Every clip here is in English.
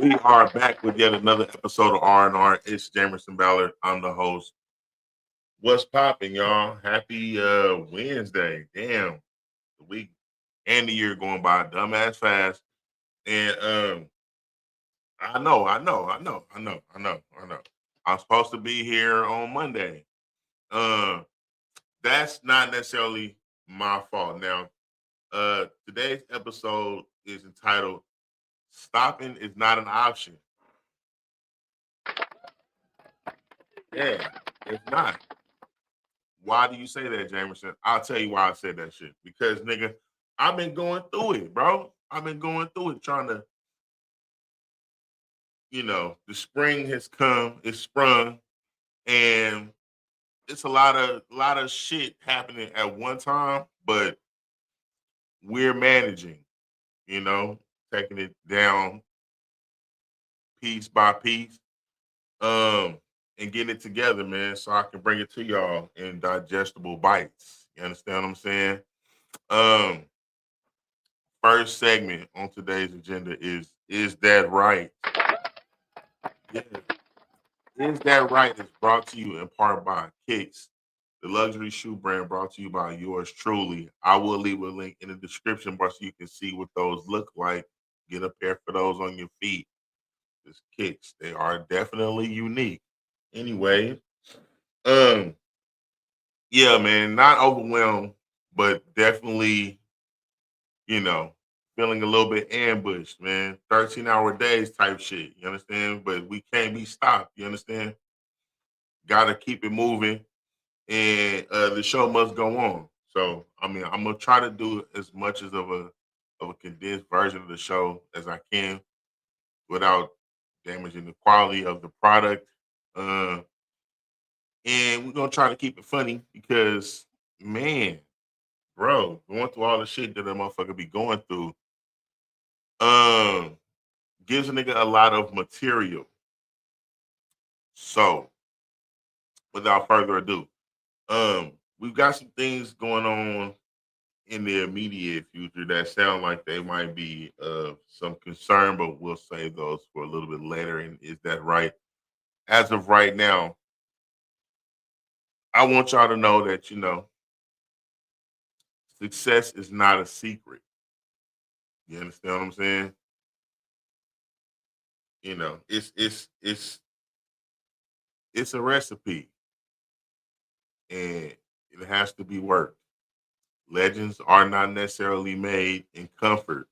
We are back with yet another episode of R&R. It's Jamerson Ballard. I'm the host. What's popping, y'all? Happy Wednesday. Damn. The week and the year going by dumbass fast. And I know. I'm supposed to be here on Monday. That's not necessarily my fault. Now, today's episode is entitled Stopping is Not an Option. Yeah, it's not. Why do you say that, Jamerson? I'll tell you why I said that shit. Because, nigga, I've been going through it, bro. I've been going through it trying to, the spring has come, it's sprung, and it's a lot of shit happening at one time, but we're managing, you know, taking it down piece by piece, and getting it together, man, so I can bring it to y'all in digestible bites. You understand what I'm saying? Um, First segment on today's agenda is that right? Yeah. Is that right? It's brought to you in part by Kicks, the luxury shoe brand brought to you by yours truly. I will leave a link in the description bar so you can see what those look like. Get a pair for those on your feet. It's Kicks. They are definitely unique. Anyway, um, yeah, man, not overwhelmed, but definitely, you know, feeling a little bit ambushed, man. 13-hour days type shit. You understand? But we can't be stopped. You understand? Gotta keep it moving. And the show must go on. So I mean, I'm gonna try to do as much as of a condensed version of the show as I can without damaging the quality of the product. Uh, and we're gonna try to keep it funny because, man, bro, going through all the shit that a motherfucker be going through, um, gives a nigga a lot of material. So, without further ado, we've got some things going on in the immediate future that sound like they might be of some concern, but we'll save those for a little bit later. And is that right? As of right now, I want y'all to know that success is not a secret. You understand what I'm saying? It's a recipe, and it has to be worked. Legends are not necessarily made in comfort.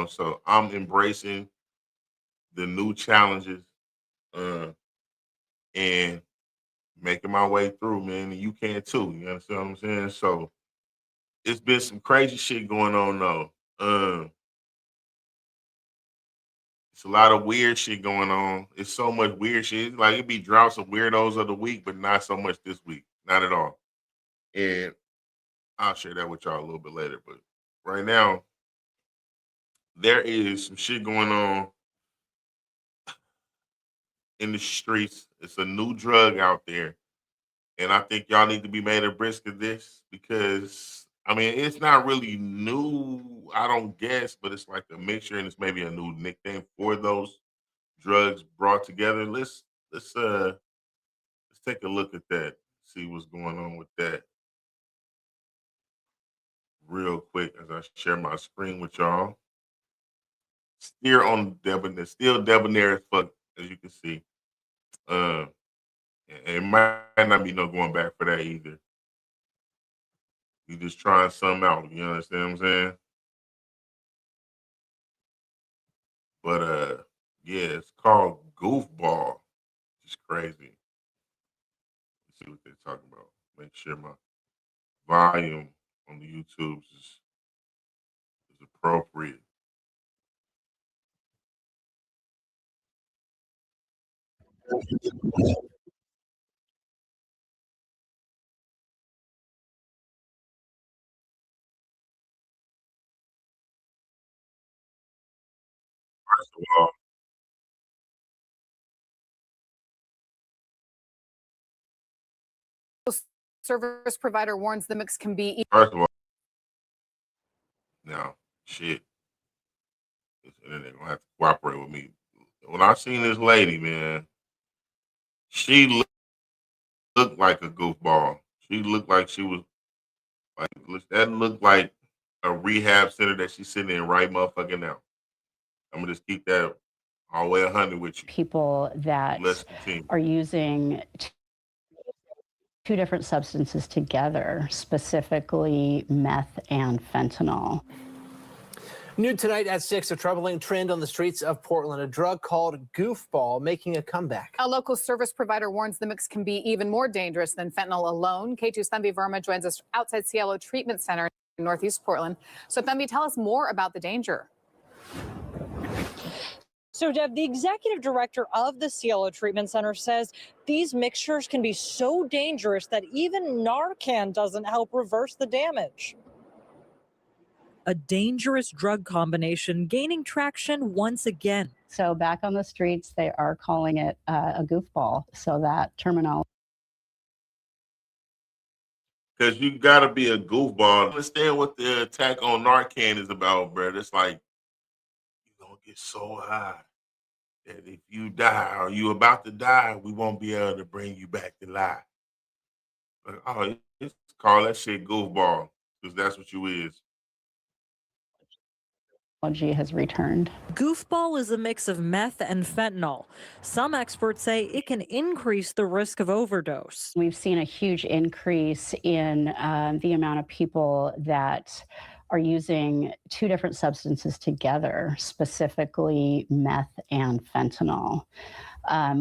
So I'm embracing the new challenges, uh, and making my way through, man, and you can too. You understand what I'm saying? So it's been some crazy shit going on though. It's a lot of weird shit going on. It's so much weird shit. It's like it'd be drops of weirdos of the week, but not so much this week. Not at all. And I'll share that with y'all a little bit later. But right now, there is some shit going on in the streets. It's a new drug out there. And I think y'all need to be made a brisk of this because I mean it's not really new, I don't guess, but it's like a mixture and it's maybe a new nickname for those drugs brought together. Let's take a look at that, see what's going on with that real quick as I share my screen with y'all. Still on debonair, still debonair as fuck, as you can see. Uh it might not be no going back for that either. You just trying something out, you understand what I'm saying? But yeah, it's called Goofball. It's crazy. Let's see what they're talking about. Make sure my volume on the YouTube is appropriate. First of all, Service provider warns the mix can be. first of all, now shit, this internet gonna have to cooperate with me when I seen this lady, man, she looked like a goofball. She looked like she was like that looked like a rehab center that she's sitting in right motherfucking now. I'm gonna just keep that all the way 100 with you. People that Let's continue. are using two different substances together, specifically meth and fentanyl. New tonight at 6, a troubling trend on the streets of Portland. A drug called goofball making a comeback. A local service provider warns the mix can be even more dangerous than fentanyl alone. K2's Thambi Verma joins us outside Cielo Treatment Center in Northeast Portland. So Thambi, tell us more about the danger. So, Deb, the executive director of the Cielo Treatment Center says these mixtures can be so dangerous that even Narcan doesn't help reverse the damage. A dangerous drug combination gaining traction once again. So back on the streets, they are calling it a goofball. So that terminology. Because you got to be a goofball. Understand what the attack on Narcan is about, bro. It's like, you're going to get so high that if you die or you about to die, we won't be able to bring you back to life. Like, oh, just call that shit goofball because that's what you is. Has returned. Goofball is a mix of meth and fentanyl. Some experts say it can increase the risk of overdose. We've seen a huge increase in the amount of people that are using two different substances together, specifically meth and fentanyl,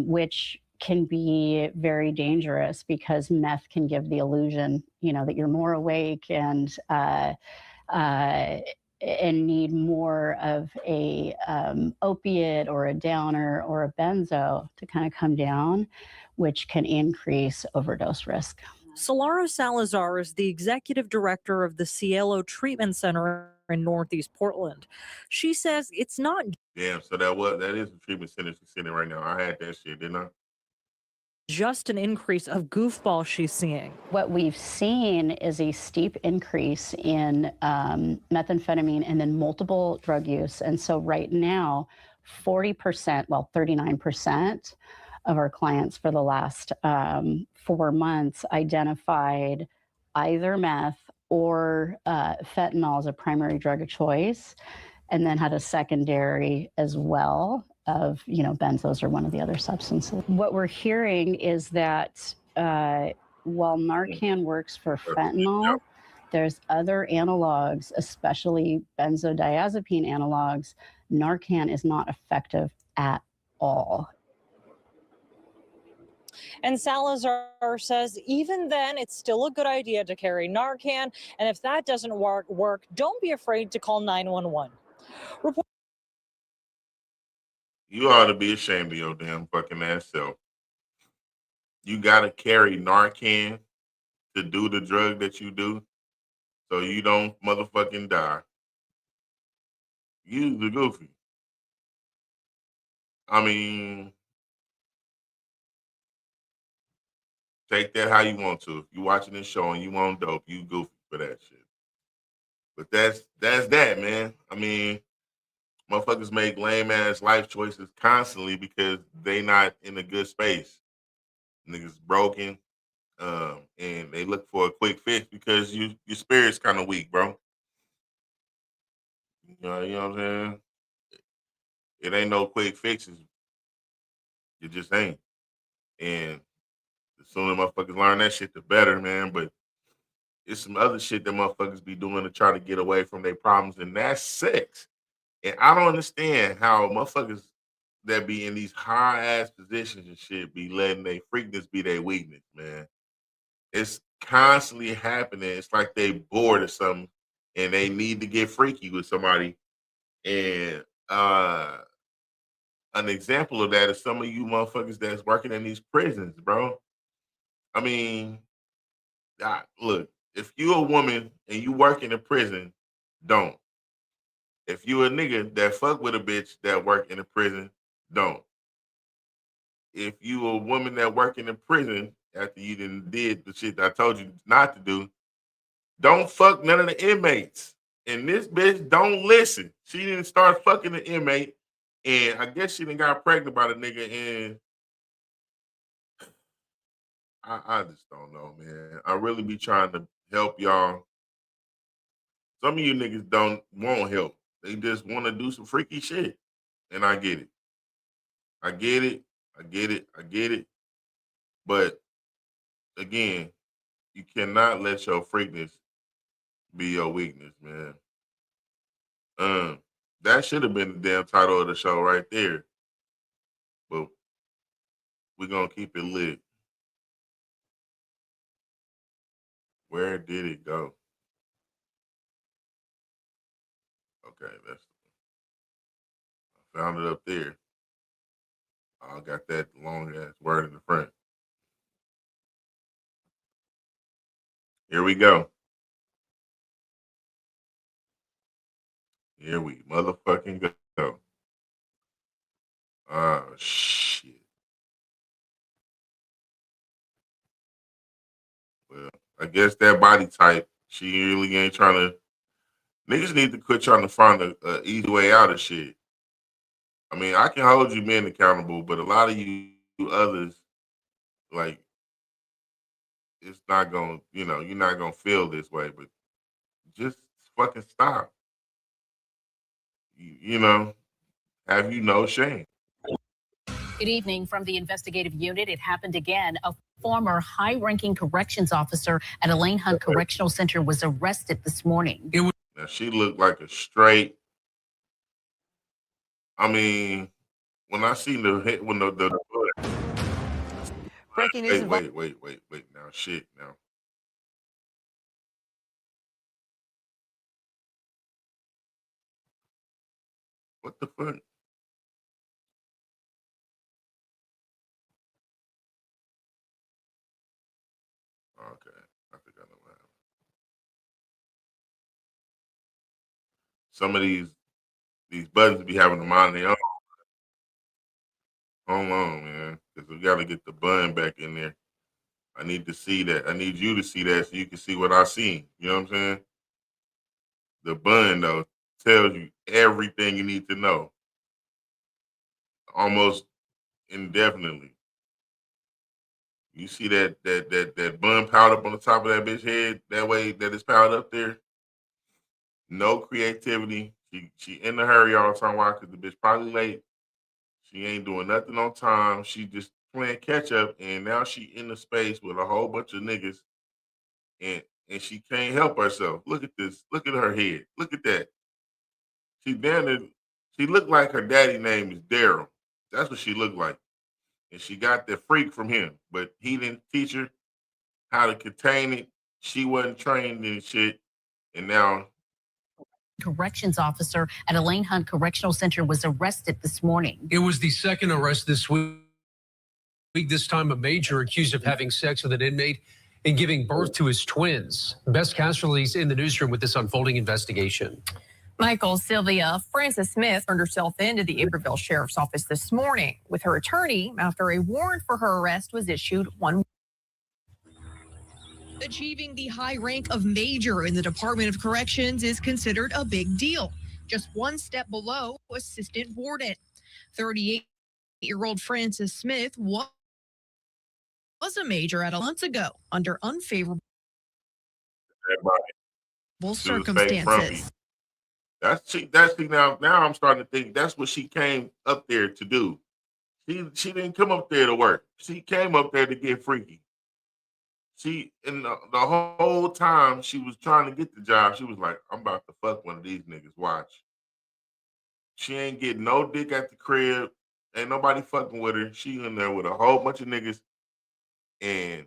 which can be very dangerous because meth can give the illusion, that you're more awake and need more of a opiate or a downer or a benzo to kind of come down, which can increase overdose risk. Solara Salazar is the executive director of the Cielo Treatment Center in Northeast Portland. She says it's not. Damn, so that is the treatment center she's sitting in right now. I had that shit, didn't I? Just an increase of goofball she's seeing. What we've seen is a steep increase in methamphetamine and then multiple drug use. And so right now, 39% of our clients for the last 4 months identified either meth or fentanyl as a primary drug of choice, and then had a secondary as well of, benzos or one of the other substances. What we're hearing is that while Narcan works for fentanyl, there's other analogs, especially benzodiazepine analogs. Narcan is not effective at all. And Salazar says even then, it's still a good idea to carry Narcan. And if that doesn't work, don't be afraid to call 911. You ought to be ashamed of your damn fucking ass self. You got to carry Narcan to do the drug that you do so you don't motherfucking die. You the goofy. I mean, take that how you want to. If you watching this show and you want dope, you goofy for that shit. But that's that, man. I mean, motherfuckers make lame ass life choices constantly because they not in a good space. Niggas broken, and they look for a quick fix because your spirit's kind of weak, bro. You know what I'm saying? It ain't no quick fixes. It just ain't. And the sooner motherfuckers learn that shit, the better, man. But it's some other shit that motherfuckers be doing to try to get away from their problems, and that's sex. And I don't understand how motherfuckers that be in these high ass positions and shit be letting their freakness be their weakness, man. It's constantly happening. It's like they bored or something and they need to get freaky with somebody. And an example of that is some of you motherfuckers that's working in these prisons, bro. I mean, look, if you a woman and you work in a prison, don't. If you a nigga that fuck with a bitch that work in a prison, don't. If you a woman that work in a prison after you did the shit that I told you not to do, don't fuck none of the inmates. And this bitch don't listen. She didn't start fucking the inmate And I guess she done got pregnant by the nigga, and I just don't know, man. I really be trying to help y'all. Some of you niggas won't help. They just want to do some freaky shit. And I get it. I get it. I get it. I get it. But again, you cannot let your freakness be your weakness, man. That should have been the damn title of the show right there. But we're gonna keep it lit. Where did it go? Okay, I found it up there. I got that long ass word in the front. Here we go. Here we motherfucking go. Oh shit. Well, I guess that body type, she really ain't trying to. Niggas need to quit trying to find a easy way out of shit. I mean, I can hold you men accountable, but a lot of you others, like, it's not gonna, you're not gonna feel this way, but just fucking stop. Have you no shame? Good evening from the investigative unit. It happened again. A former high-ranking corrections officer at Elaine Hunt Correctional Center was arrested this morning. Now, she looked like a straight. I mean, when I seen the hit, when the Breaking news. wait. Now, shit. Now, what the fuck? Okay, I think I know what happened. Some of these buttons be having to mind their own. Hold on, man, because we got to get the bun back in there. I need to see that. I need you to see that so you can see what I see. You know what I'm saying? The bun, though, tells you everything you need to know. Almost indefinitely. You see that bun piled up on the top of that bitch head, that way that it's piled up there. No creativity. She in the hurry all the time. Why? Because the bitch probably late. She ain't doing nothing on time. She just playing catch up, and now she in the space with a whole bunch of niggas, and she can't help herself. Look at this. Look at her head. Look at that. She looked like her daddy name is Daryl. That's what she looked like. And she got the freak from him, but he didn't teach her how to contain it. She wasn't trained in shit, and now Corrections officer at Elaine Hunt Correctional Center was arrested this morning. It was the second arrest this week. This time, a major accused of having sex with an inmate and giving birth to his twins. Bess Casterly's in the newsroom with this unfolding investigation. Michael, Sylvia Frances Smith turned herself into the Iberville Sheriff's Office this morning with her attorney after a warrant for her arrest was issued one. Achieving the high rank of major in the Department of Corrections is considered a big deal. Just one step below assistant warden. 38-year-old Frances Smith was a major at a month ago under unfavorable circumstances. Now I'm starting to think that's what she came up there to do. She didn't come up there to work. She came up there to get freaky. The whole time she was trying to get the job, she was like, I'm about to fuck one of these niggas. Watch. She ain't getting no dick at the crib. Ain't nobody fucking with her. She in there with a whole bunch of niggas, and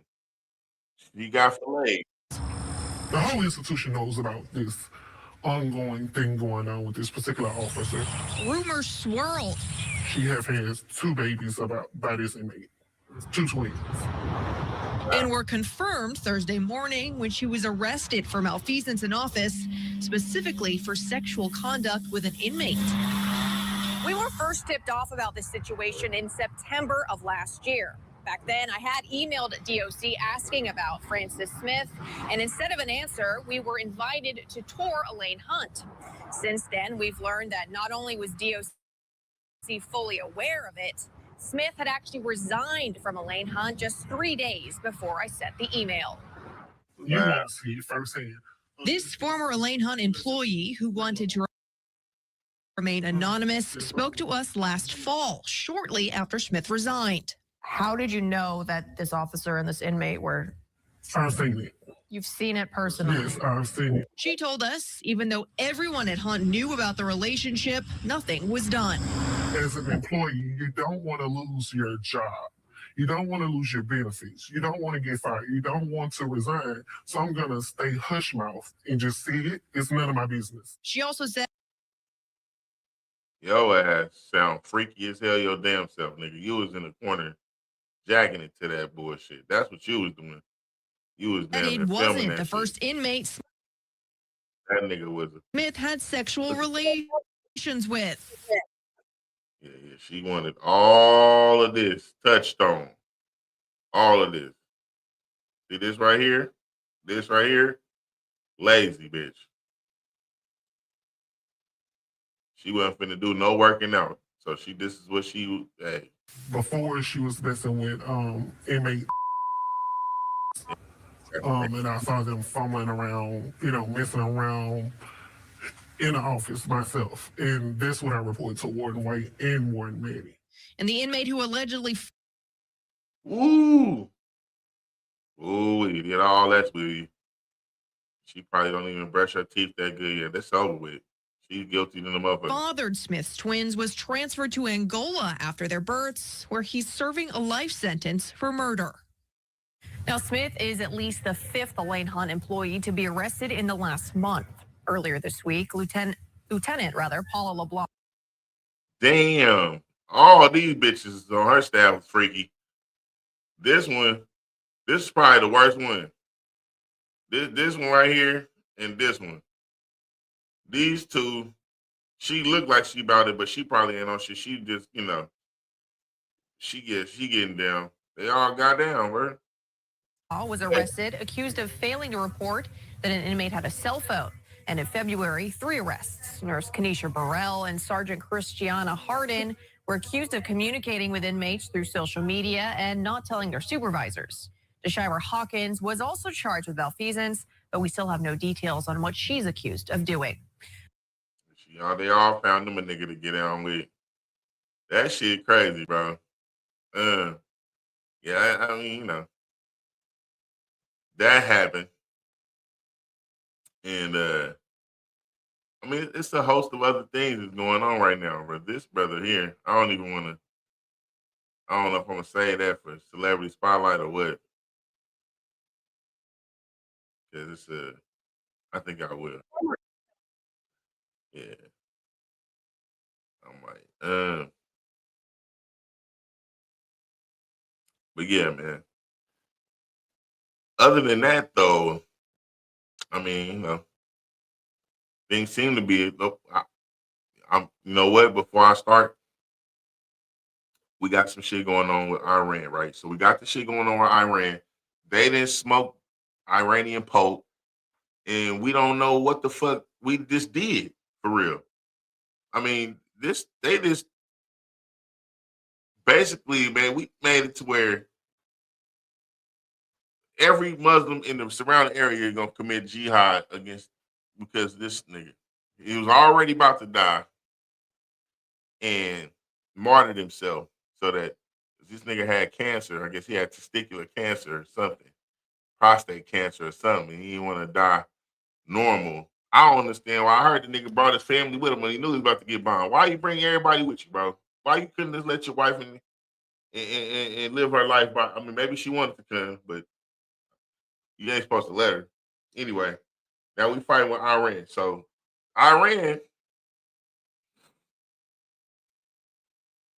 she got filleted. The whole institution knows about this ongoing thing going on with this particular officer. Rumors swirled. She has had 2 babies by this inmate, 2 twins. And were confirmed Thursday morning when she was arrested for malfeasance in office, specifically for sexual conduct with an inmate. We were first tipped off about this situation in September of last year. Back then, I had emailed DOC asking about Frances Smith, and instead of an answer, we were invited to tour Elaine Hunt. Since then, we've learned that not only was DOC fully aware of it. Smith had actually resigned from Elaine Hunt just 3 days before I sent the email. You won't see it firsthand. This former Elaine Hunt employee who wanted to remain anonymous spoke to us last fall, shortly after Smith resigned. How did you know that this officer and this inmate were? I've seen it. You've seen it personally. Yes, I've seen it. She told us even though everyone at Hunt knew about the relationship, nothing was done. As an employee, you don't want to lose your job. You don't want to lose your benefits. You don't want to get fired. You don't want to resign. So I'm going to stay hush mouth and just see it. It's none of my business. She also said, Yo ass sound freaky as hell your damn self, nigga. You was in the corner jacking it to that bullshit. That's what you was doing. You was that down it there filming wasn't that the shit. first inmate That nigga was Smith had sexual relations with. yeah. She wanted all of this touched on. All of this. See this right here? This right here? Lazy bitch. She wasn't finna do no working out. So this is what she, hey. Before she was messing with inmate, and I saw them fumbling around, messing around in the office myself. And that's what I reported to Warden White and Warden Manny. And the inmate who allegedly Ooh, we did all that with you. She probably don't even brush her teeth that good yet. That's over with. She's guilty than the motherfucker. fathered Smith's twins was transferred to Angola after their births, where he's serving a life sentence for murder. Now, Smith is at least the fifth Elaine Hunt employee to be arrested in the last month. Earlier this week, Lieutenant Paula LeBlanc. Damn. All these bitches on her staff was freaky. This is probably the worst one. This one right here and this one. These two, she looked like she about it, but she probably ain't on shit. She just, she getting down. They all got down, bro. Was arrested, accused of failing to report that an inmate had a cell phone. And in February, 3 arrests. Nurse Kenesha Burrell and Sergeant Christiana Hardin were accused of communicating with inmates through social media and not telling their supervisors. DeShira Hawkins was also charged with malfeasance, but we still have no details on what she's accused of doing. They all found them a nigga to get on with. That shit crazy, bro. Yeah, I mean, that happened. And I mean, it's a host of other things that's going on right now, bro. This brother here, I don't know if I'm gonna say that for celebrity spotlight or what. Because it's I think I will. Yeah. I might. But yeah, man. Other than that, though, I mean, things seem to be. I'm. You know what? Before I start, we got some shit going on with Iran, right? So we got the shit going on with Iran. They didn't smoke Iranian Pope, and we don't know what the fuck we just did for real. I mean, they just basically, man, we made it to where every Muslim in the surrounding area is gonna commit jihad because this nigga, he was already about to die and martyred himself so that this nigga had cancer. I guess he had testicular cancer or something, prostate cancer or something. He didn't want to die normal. I don't understand why. I heard the nigga brought his family with him when he knew he was about to get bombed. Why you bring everybody with you, bro? Why you couldn't just let your wife and live her life by? I mean, maybe she wanted to come, but you ain't supposed to let her. Anyway, now we fighting with Iran. So Iran,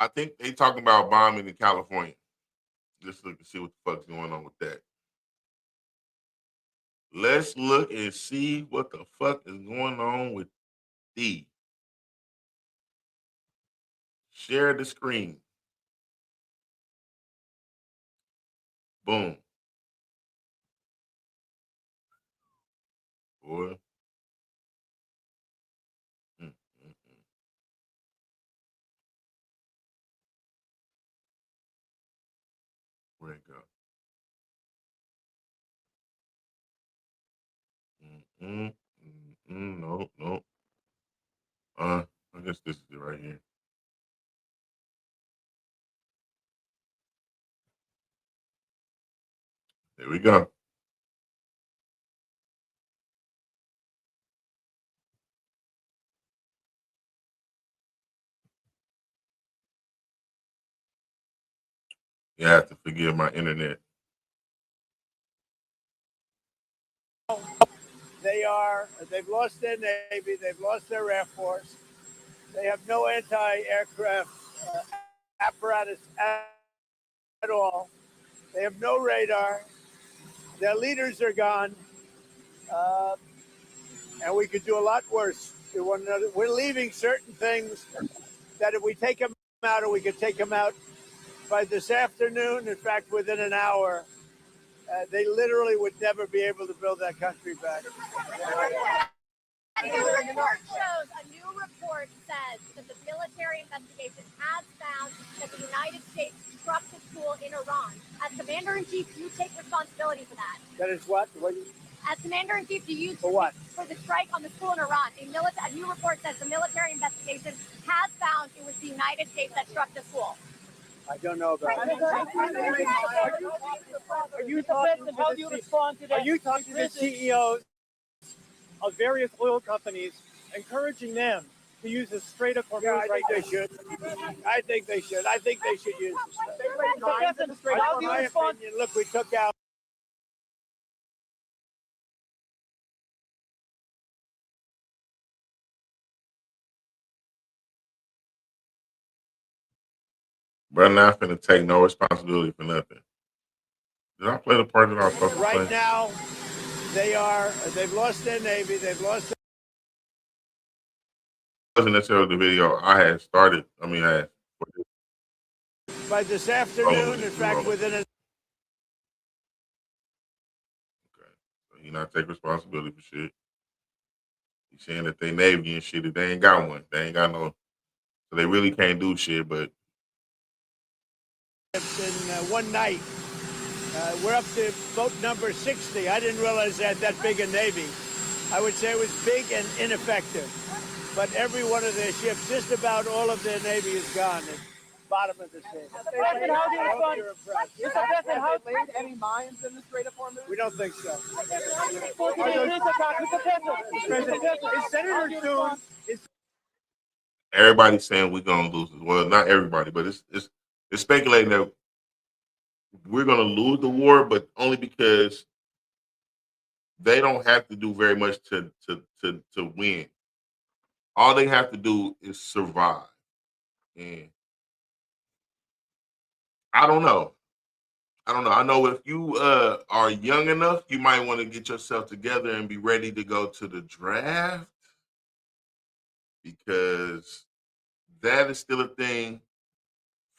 I think they talking about bombing in California. Let's look and see what the fuck's going on with that. Let's look and see what the fuck is going on with thee. Share the screen. Boom. Boy. Where'd it go? No. I guess this is it right here. There we go. You have to forgive my internet. They've lost their Navy, they've lost their Air Force. They have no anti-aircraft apparatus at all. They have no radar. Their leaders are gone. And we could do a lot worse to one another. We're leaving certain things that if we take them out, or we could take them out by this afternoon, in fact, within an hour, they literally would never be able to build that country back. A new report shows, a new report says that the military investigation has found that the United States struck the school in Iran. As Commander-in-Chief, do you take responsibility for that? That is what? As Commander-in-Chief, do you for what? For the strike on the school in Iran? A new report says the military investigation has found it was the United States that struck the school. I don't know about that. Are you talking to the CEOs of various oil companies, encouraging them to use a straight up Hormuz? I think they should. I think they should use it. In my opinion, look, we took out. But I'm not finna take no responsibility for nothing. Did I play the part that I was supposed to play? Right now, they've lost their Navy, they've lost their... Wasn't necessarily the video I had started. By this afternoon, in fact, within a... Okay. So you not take responsibility for shit. You saying that they Navy and shit, that they ain't got one. They ain't got no... So they really can't do shit, but... In one night. We're up to boat number 60. I didn't realize they had that big a Navy. I would say it was big and ineffective. But every one of their ships, just about all of their Navy is gone at the bottom of the sea. Have they laid any mines in the Strait of Hormuz? We don't think so. Everybody's saying we're gonna lose. Well, not everybody, but it's speculating that we're gonna lose the war, but only because they don't have to do very much to win. All they have to do is survive. And I don't know. I know if you are young enough, you might want to get yourself together and be ready to go to the draft, because that is still a thing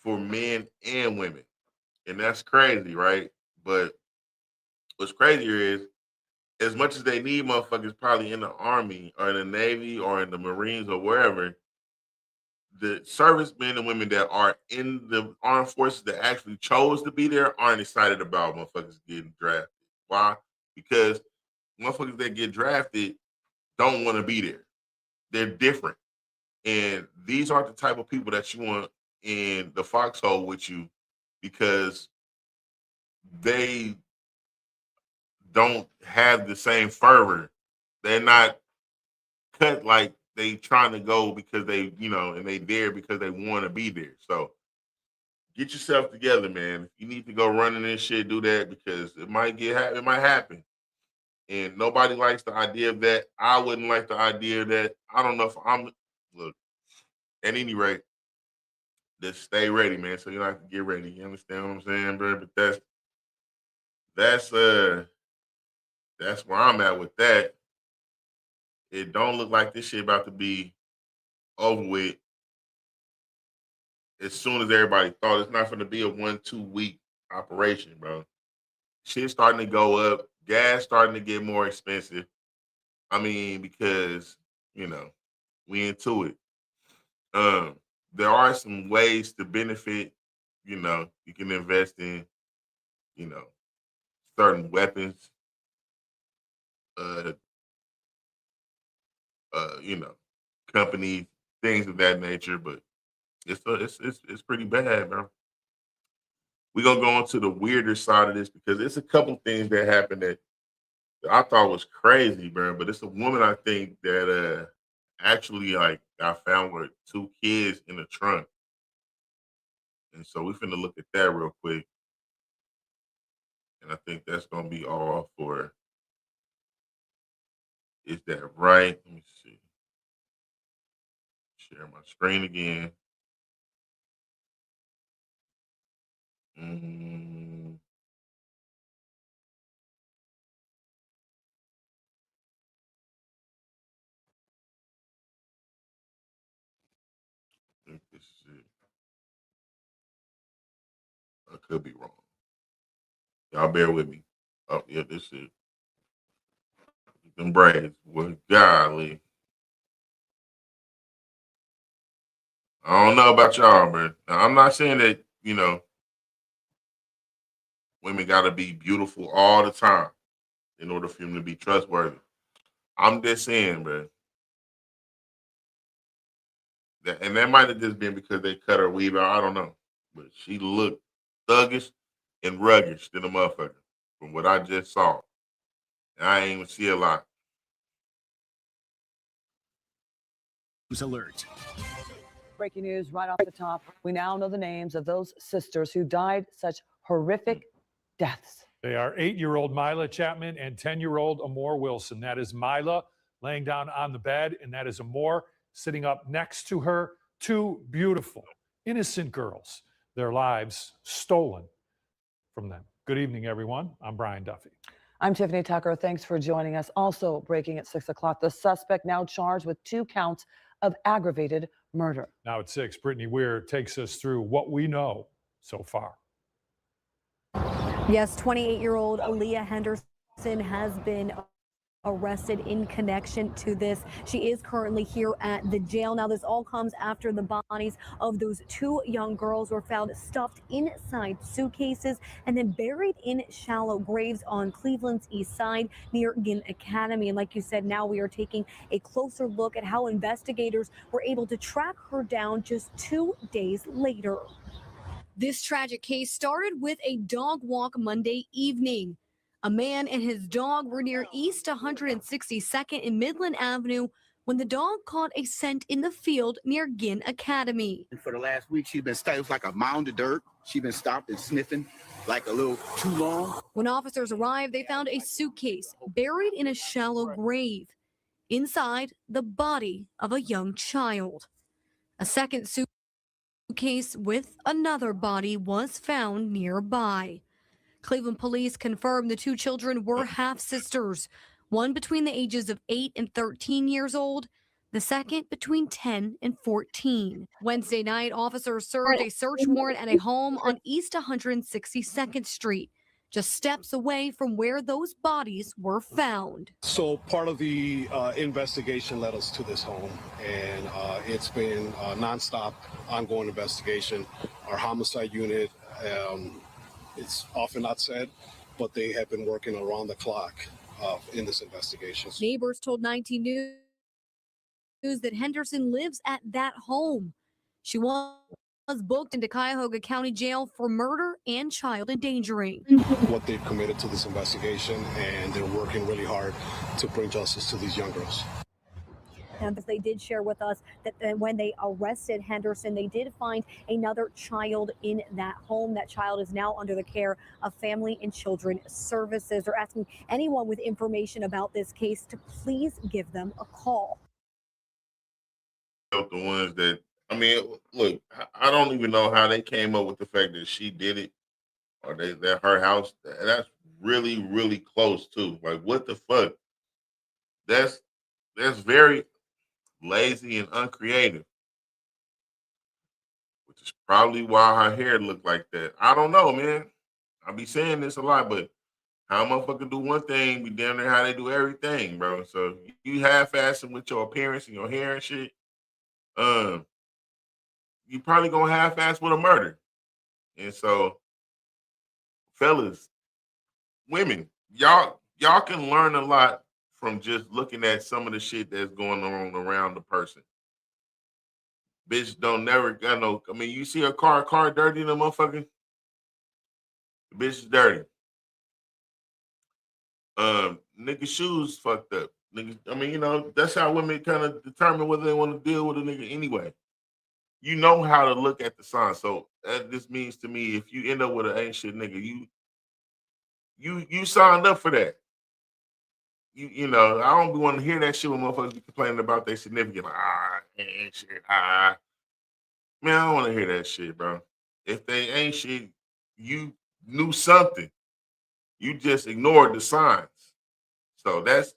for men and women. And that's crazy, right? But what's crazier is, as much as they need motherfuckers probably in the Army or in the Navy or in the Marines or wherever, the servicemen and women that are in the armed forces that actually chose to be there aren't excited about motherfuckers getting drafted. Why? Because motherfuckers that get drafted don't want to be there. They're different. And these aren't the type of people that you want in the foxhole with you, because they don't have the same fervor. They're not cut like they trying to go because they, and they there because they want to be there. So get yourself together, man. If you need to go running this shit, do that, because it might happen. And nobody likes the idea of that. I wouldn't like the idea of that. I don't know if look, at any rate, just stay ready, man. So you don't have to get ready. You understand what I'm saying, bro? But that's where I'm at with that. It don't look like this shit about to be over with as soon as everybody thought. It's not going to be a 1-2 week operation, bro. Shit's starting to go up. Gas starting to get more expensive. Because, we into it. There are some ways to benefit. You can invest in you know, certain weapons, you know, companies, things of that nature. But it's pretty bad, man. We're gonna go on to the weirder side of this because it's a couple things that happened that I thought was crazy, bro. But it's a woman I think that actually like got found with 2 kids in the trunk. And so we finna look at that real quick. And I think that's gonna be all for Is That Right? Let me see. Share my screen again. Mm, I think this is it. I could be wrong. Y'all bear with me. Oh, yeah, this is it. Them braids. Well, golly. I don't know about y'all, but I'm not saying that, you know, women got to be beautiful all the time in order for them to be trustworthy. I'm just saying, bro. And that might have just been because they cut her weave out. I don't know. But she looked thuggish and ruggish than a motherfucker from what I just saw. And I ain't even see a lot. Alert. Breaking news right off the top. We now know the names of those sisters who died such horrific deaths. They are 8-year-old Mila Chapman and 10-year-old Amor Wilson. That is Mila laying down on the bed, and that is Amor sitting up next to her. 2 beautiful, innocent girls. Their lives stolen from them. Good evening, everyone. I'm Brian Duffy. I'm Tiffany Tucker. Thanks for joining us. Also breaking at 6 o'clock, the suspect now charged with 2 counts of aggravated murder. Now at 6, Brittany Weir takes us through what we know so far. Yes, 28-year-old Aaliyah Henderson has been arrested in connection to this. She is currently here at the jail. Now, this all comes after the bodies of those 2 young girls were found stuffed inside suitcases and then buried in shallow graves on Cleveland's east side near Ginn Academy. And like you said, now we are taking a closer look at how investigators were able to track her down just 2 days later. This tragic case started with a dog walk Monday evening. A man and his dog were near East 162nd and Midland Avenue when the dog caught a scent in the field near Ginn Academy. For the last week, she's been stopped. It was like a mound of dirt. She's been stopped and sniffing like a little too long. When officers arrived, they found a suitcase buried in a shallow grave. Inside, the body of a young child. A second suitcase with another body was found nearby. Cleveland police confirmed the 2 children were half-sisters, one between the ages of 8 and 13 years old, the second between 10 and 14. Wednesday night, officers served a search warrant at a home on East 162nd Street, just steps away from where those bodies were found. So part of the investigation led us to this home, and it's been a nonstop, ongoing investigation. Our homicide unit, it's often not said, but they have been working around the clock in this investigation. Neighbors told 19 News that Henderson lives at that home. She was booked into Cuyahoga County Jail for murder and child endangering. What they've committed to this investigation, and they're working really hard to bring justice to these young girls. And they did share with us that when they arrested Henderson, they did find another child in that home. That child is now under the care of Family and Children Services. They're asking anyone with information about this case to please give them a call. The ones that, I mean, look, I don't even know how they came up with the fact that she did it or that her house. That's really, really close too. Like, what the fuck? That's very lazy and uncreative, which is probably why her hair looked like that. I don't know, man. I be saying this a lot, but how a motherfucker do one thing, be damn near how they do everything, bro. So you half-assing with your appearance and your hair and shit, you probably gonna half-ass with a murder. And so fellas, women, y'all can learn a lot from just looking at some of the shit that's going on around the person. Bitch don't never got no. I mean, you see a car dirty in the motherfucker. The bitch is dirty. Nigga shoes fucked up. Nigga, I mean, you know, that's how women kind of determine whether they want to deal with a nigga anyway. You know how to look at the signs. So that just means to me, if you end up with an ain't shit nigga, you signed up for that. You know, I don't be wanting to hear that shit when motherfuckers be complaining about their significant. Ain't shit. Man, I don't want to hear that shit, bro. If they ain't shit, you knew something. You just ignored the signs. So that's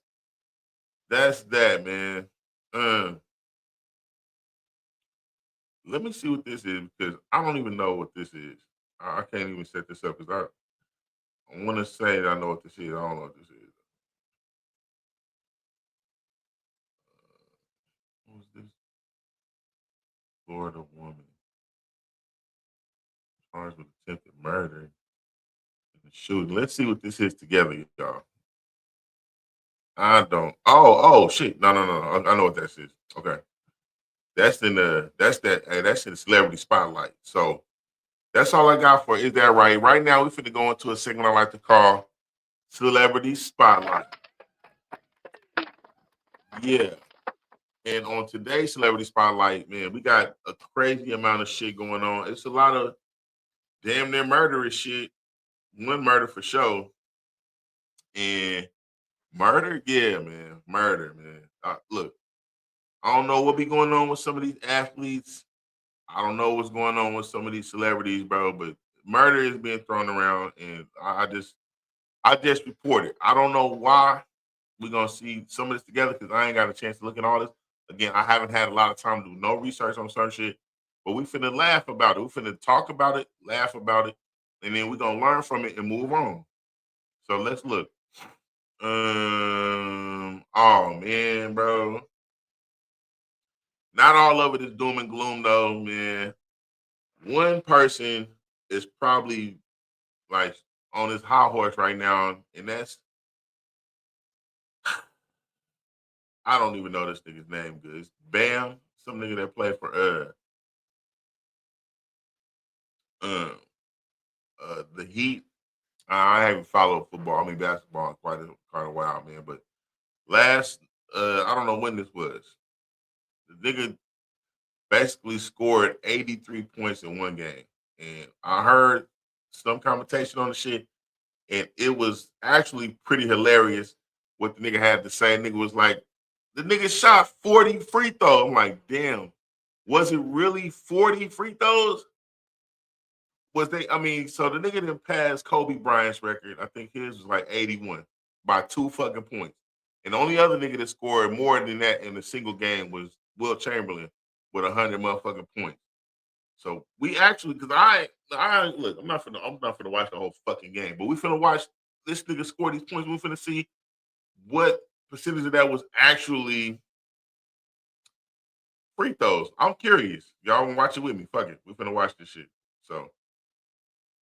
that, man. Let me see what this is because I don't even know what this is. I can't even set this up because I want to say that I know what this is. I don't know what this is. Who's this? Florida woman charged with attempted murder and shooting. Let's see what this is together, y'all. I don't. Oh, shit. No. I know what that is. Okay. That's in the celebrity spotlight. So that's all I got for Is That Right? Right now, we're finna go into a segment I like to call Celebrity Spotlight. Yeah. And on today's Celebrity Spotlight, man, we got a crazy amount of shit going on. It's a lot of damn near murderous shit. One murder for sure. And murder? Yeah, man. Murder, man. Look, I don't know what be going on with some of these athletes. I don't know what's going on with some of these celebrities, bro, but murder is being thrown around, and I just reported. I don't know why we're going to see some of this together because I ain't got a chance to look at all this. Again, I haven't had a lot of time to do no research on certain shit, but we finna laugh about it. We finna talk about it, laugh about it, and then we're going to learn from it and move on. So let's look. Oh, man, bro. Not all of it is doom and gloom, though, man. One person is probably like on his high horse right now, and that's I don't even know this nigga's name good. It's Bam, some nigga that played for the Heat. I haven't followed football, basketball in quite a while, man. But last I don't know when this was. The nigga basically scored 83 points in one game. And I heard some commentation on the shit, and it was actually pretty hilarious what the nigga had to say. Nigga was like, the nigga shot 40 free throws. I'm like, damn, was it really 40 free throws? So the nigga didn't pass Kobe Bryant's record. I think his was like 81 by 2 fucking points. And the only other nigga that scored more than that in a single game was Will Chamberlain with 100 motherfucking points. So we actually, because I look, I'm not finna watch the whole fucking game, but we finna watch this nigga score these points. We finna see what percentage of that was actually free throws. I'm curious. Y'all wanna watch it with me? Fuck it. We finna watch this shit. So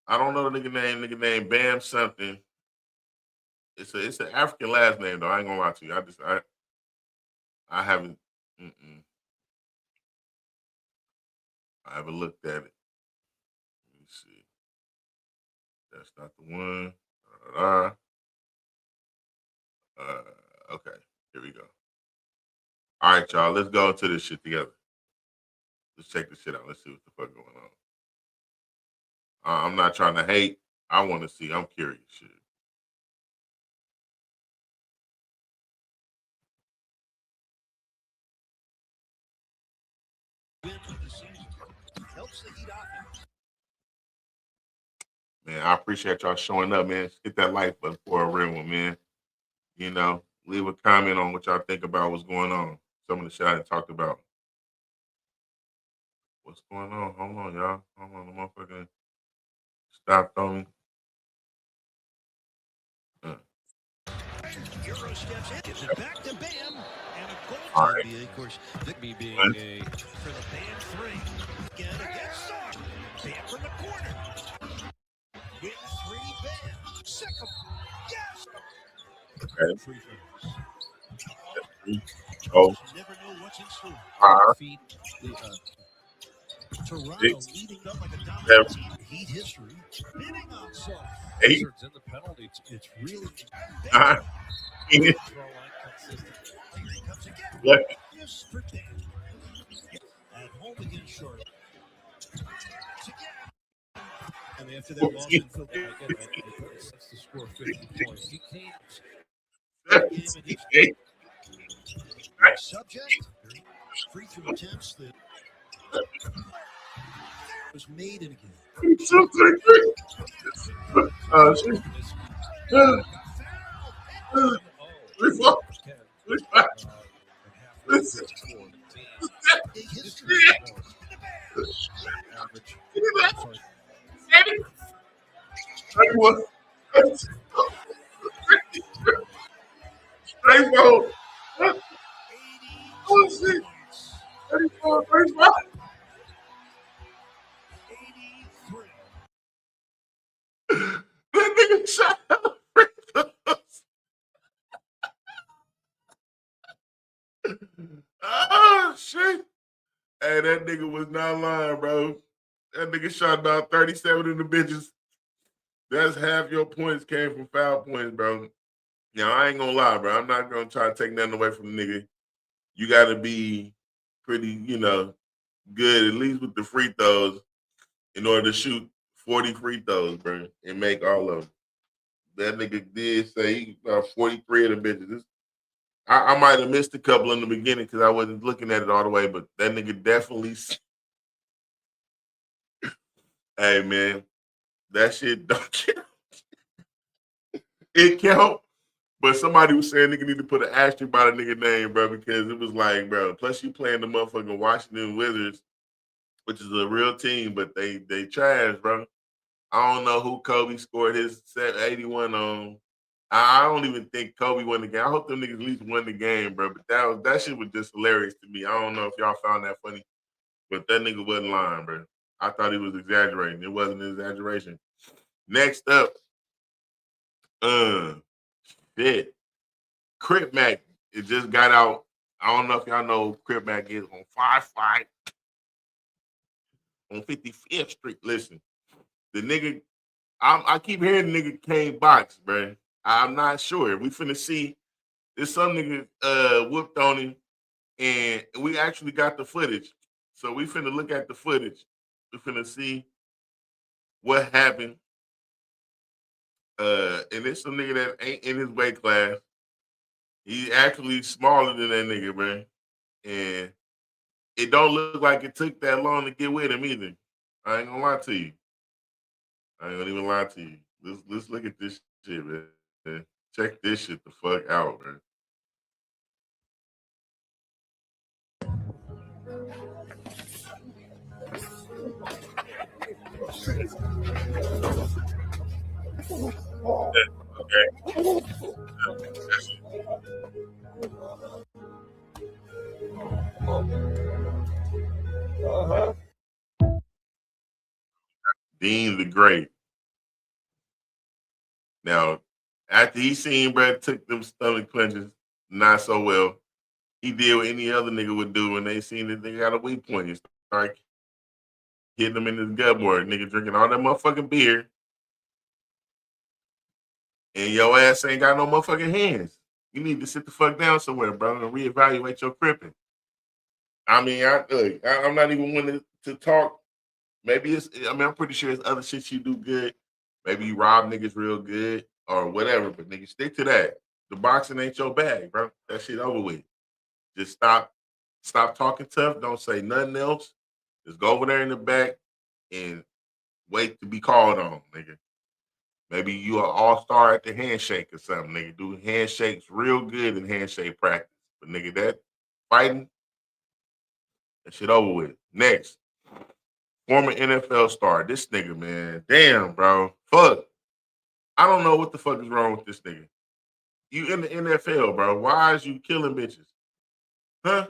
I don't know the nigga name. Nigga name Bam something. It's an African last name though. I ain't gonna lie to you. I haven't. I haven't looked at it. Let me see. That's not the one. Okay, here we go. All right, y'all. Let's go into this shit together. Let's check this shit out. Let's see what the fuck going on. I'm not trying to hate. I want to see. I'm curious. Shit. Man, I appreciate y'all showing up, man. Hit that like button for a real one, man. You know, leave a comment on what y'all think about what's going on. Some of the shit I talked about. What's going on? Hold on, y'all. Hold on, the motherfucker. Stop throwing. Euro steps in, gives it back to Bam, and a goal. All right. Of course, me being a for the Bam three. Again against Bam from the corner. Win 3 Bam. Okay. Oh. Never know what's in store. Five. Toronto Six. leading up like a dominant 7. team in Heat history. Hitting on soft. 8. Wizards in the penalty. It's really 9. 10. throw line consistent. Here he comes again. 11. This for Dan. At home against Charlotte. And after that loss in Philadelphia, again, I sense to score 50 points. He came subject. Free throw attempts that was made in again. Straight vote. Oh, shit. 34, 35. 83. That nigga shot out free throws. Oh, shit. Hey, that nigga was not lying, bro. That nigga shot about 37 in the bitches. That's half your points came from foul points, bro. Now, I ain't gonna lie, bro. I'm not gonna try to take nothing away from the nigga. You gotta be pretty, good, at least with the free throws, in order to shoot 40 free throws, bro, and make all of them. That nigga did say he got 43 of the bitches. I might have missed a couple in the beginning because I wasn't looking at it all the way, but that nigga definitely. Hey, man, that shit don't count. It count, but somebody was saying nigga need to put an asterisk by the nigga name, bro, because it was like, bro, plus you playing the motherfucking Washington Wizards, which is a real team, but they trash, bro. I don't know who Kobe scored his 81 on. I don't even think Kobe won the game. I hope them niggas at least won the game, bro. But that shit was just hilarious to me. I don't know if y'all found that funny, but that nigga wasn't lying, bro. I thought he was exaggerating. It wasn't an exaggeration. Next up, shit. Crip Mac. It just got out. I don't know if y'all know who Crip Mac is on 5-5 on 55th Street. Listen, the nigga, I keep hearing the nigga came box, bro. I'm not sure. We finna see. There's some nigga whooped on him, and we actually got the footage. So we finna look at the footage. We finna see what happened. And it's some nigga that ain't in his weight class. He actually smaller than that nigga, bro. And it don't look like it took that long to get with him either. I ain't gonna lie to you. I ain't gonna even lie to you. Let's look at this shit, man. Check this shit the fuck out, man. Okay. Dean the Great. Now, after he seen Brad took them stomach punches not so well, he did what any other nigga would do when they seen that they got a weak point. He started hitting him in his gut more. Nigga drinking all that motherfucking beer. And your ass ain't got no motherfucking hands. You need to sit the fuck down somewhere, bro, and reevaluate your cripping. I mean, I'm not even wanting to talk. Maybe I'm pretty sure it's other shit you do good. Maybe you rob niggas real good or whatever, but nigga, stick to that. The boxing ain't your bag, bro. That shit over with. Just stop talking tough. Don't say nothing else. Just go over there in the back and wait to be called on, nigga. Maybe you an all-star at the handshake or something, nigga. Do handshakes real good in handshake practice. But nigga, that fighting, that shit over with. Next, former NFL star. This nigga, man. Damn, bro. Fuck. I don't know what the fuck is wrong with this nigga. You in the NFL, bro. Why is you killing bitches? Huh?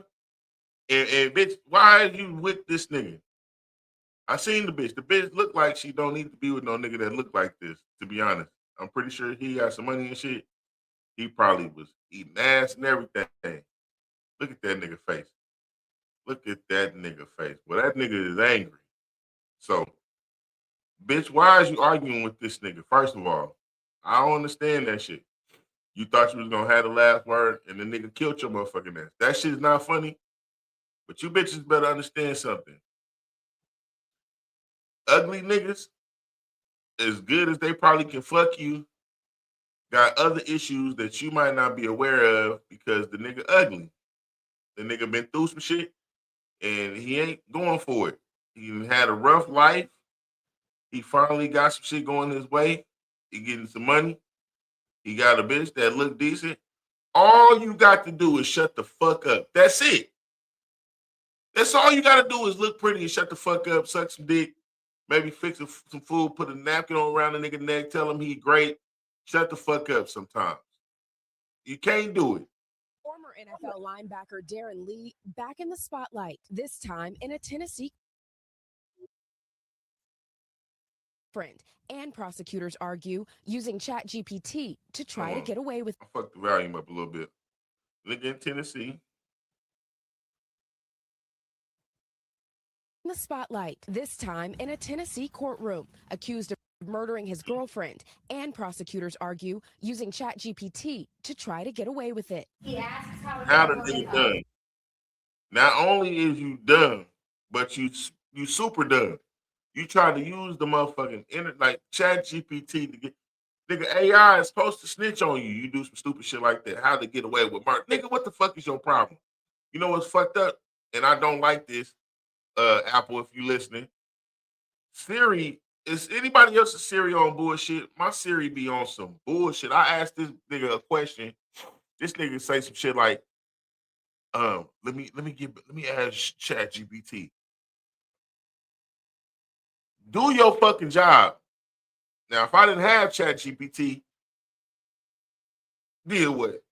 And bitch, why are you with this nigga? I seen the bitch. The bitch look like she don't need to be with no nigga that look like this, to be honest. I'm pretty sure he got some money and shit. He probably was eating ass and everything. Look at that nigga face. Look at that nigga face. Well, that nigga is angry. So, bitch, why is you arguing with this nigga? First of all, I don't understand that shit. You thought you was gonna have the last word, and the nigga killed your motherfucking ass. That shit is not funny. But you bitches better understand something. Ugly niggas, as good as they probably can fuck you, got other issues that you might not be aware of because the nigga ugly. The nigga been through some shit, and he ain't going for it. He had a rough life. He finally got some shit going his way. He getting some money. He got a bitch that look decent. All you got to do is shut the fuck up. That's it. That's all you got to do is look pretty and shut the fuck up, suck some dick, maybe fix some food, put a napkin on around the nigga neck, tell him he great. Shut the fuck up sometimes. You can't do it. Former NFL linebacker Darren Lee back in the spotlight, this time in a Tennessee friend. And prosecutors argue using ChatGPT to try to get away with. I fucked the volume up a little bit. Nigga in Tennessee. In the spotlight, this time in a Tennessee courtroom, accused of murdering his girlfriend, and prosecutors argue using ChatGPT to try to get away with it. Now the nigga done. Not only is you done, but you super done. You try to use the motherfucking internet, like ChatGPT to get nigga AI is supposed to snitch on you. You do some stupid shit like that. How to get away with murder. Nigga, what the fuck is your problem? You know what's fucked up? And I don't like this. Apple, if you listening. Siri, is anybody else's Siri on bullshit? My Siri be on some bullshit. I asked this nigga a question. This nigga say some shit like, let me ask ChatGPT. Do your fucking job. Now, if I didn't have ChatGPT, deal with it.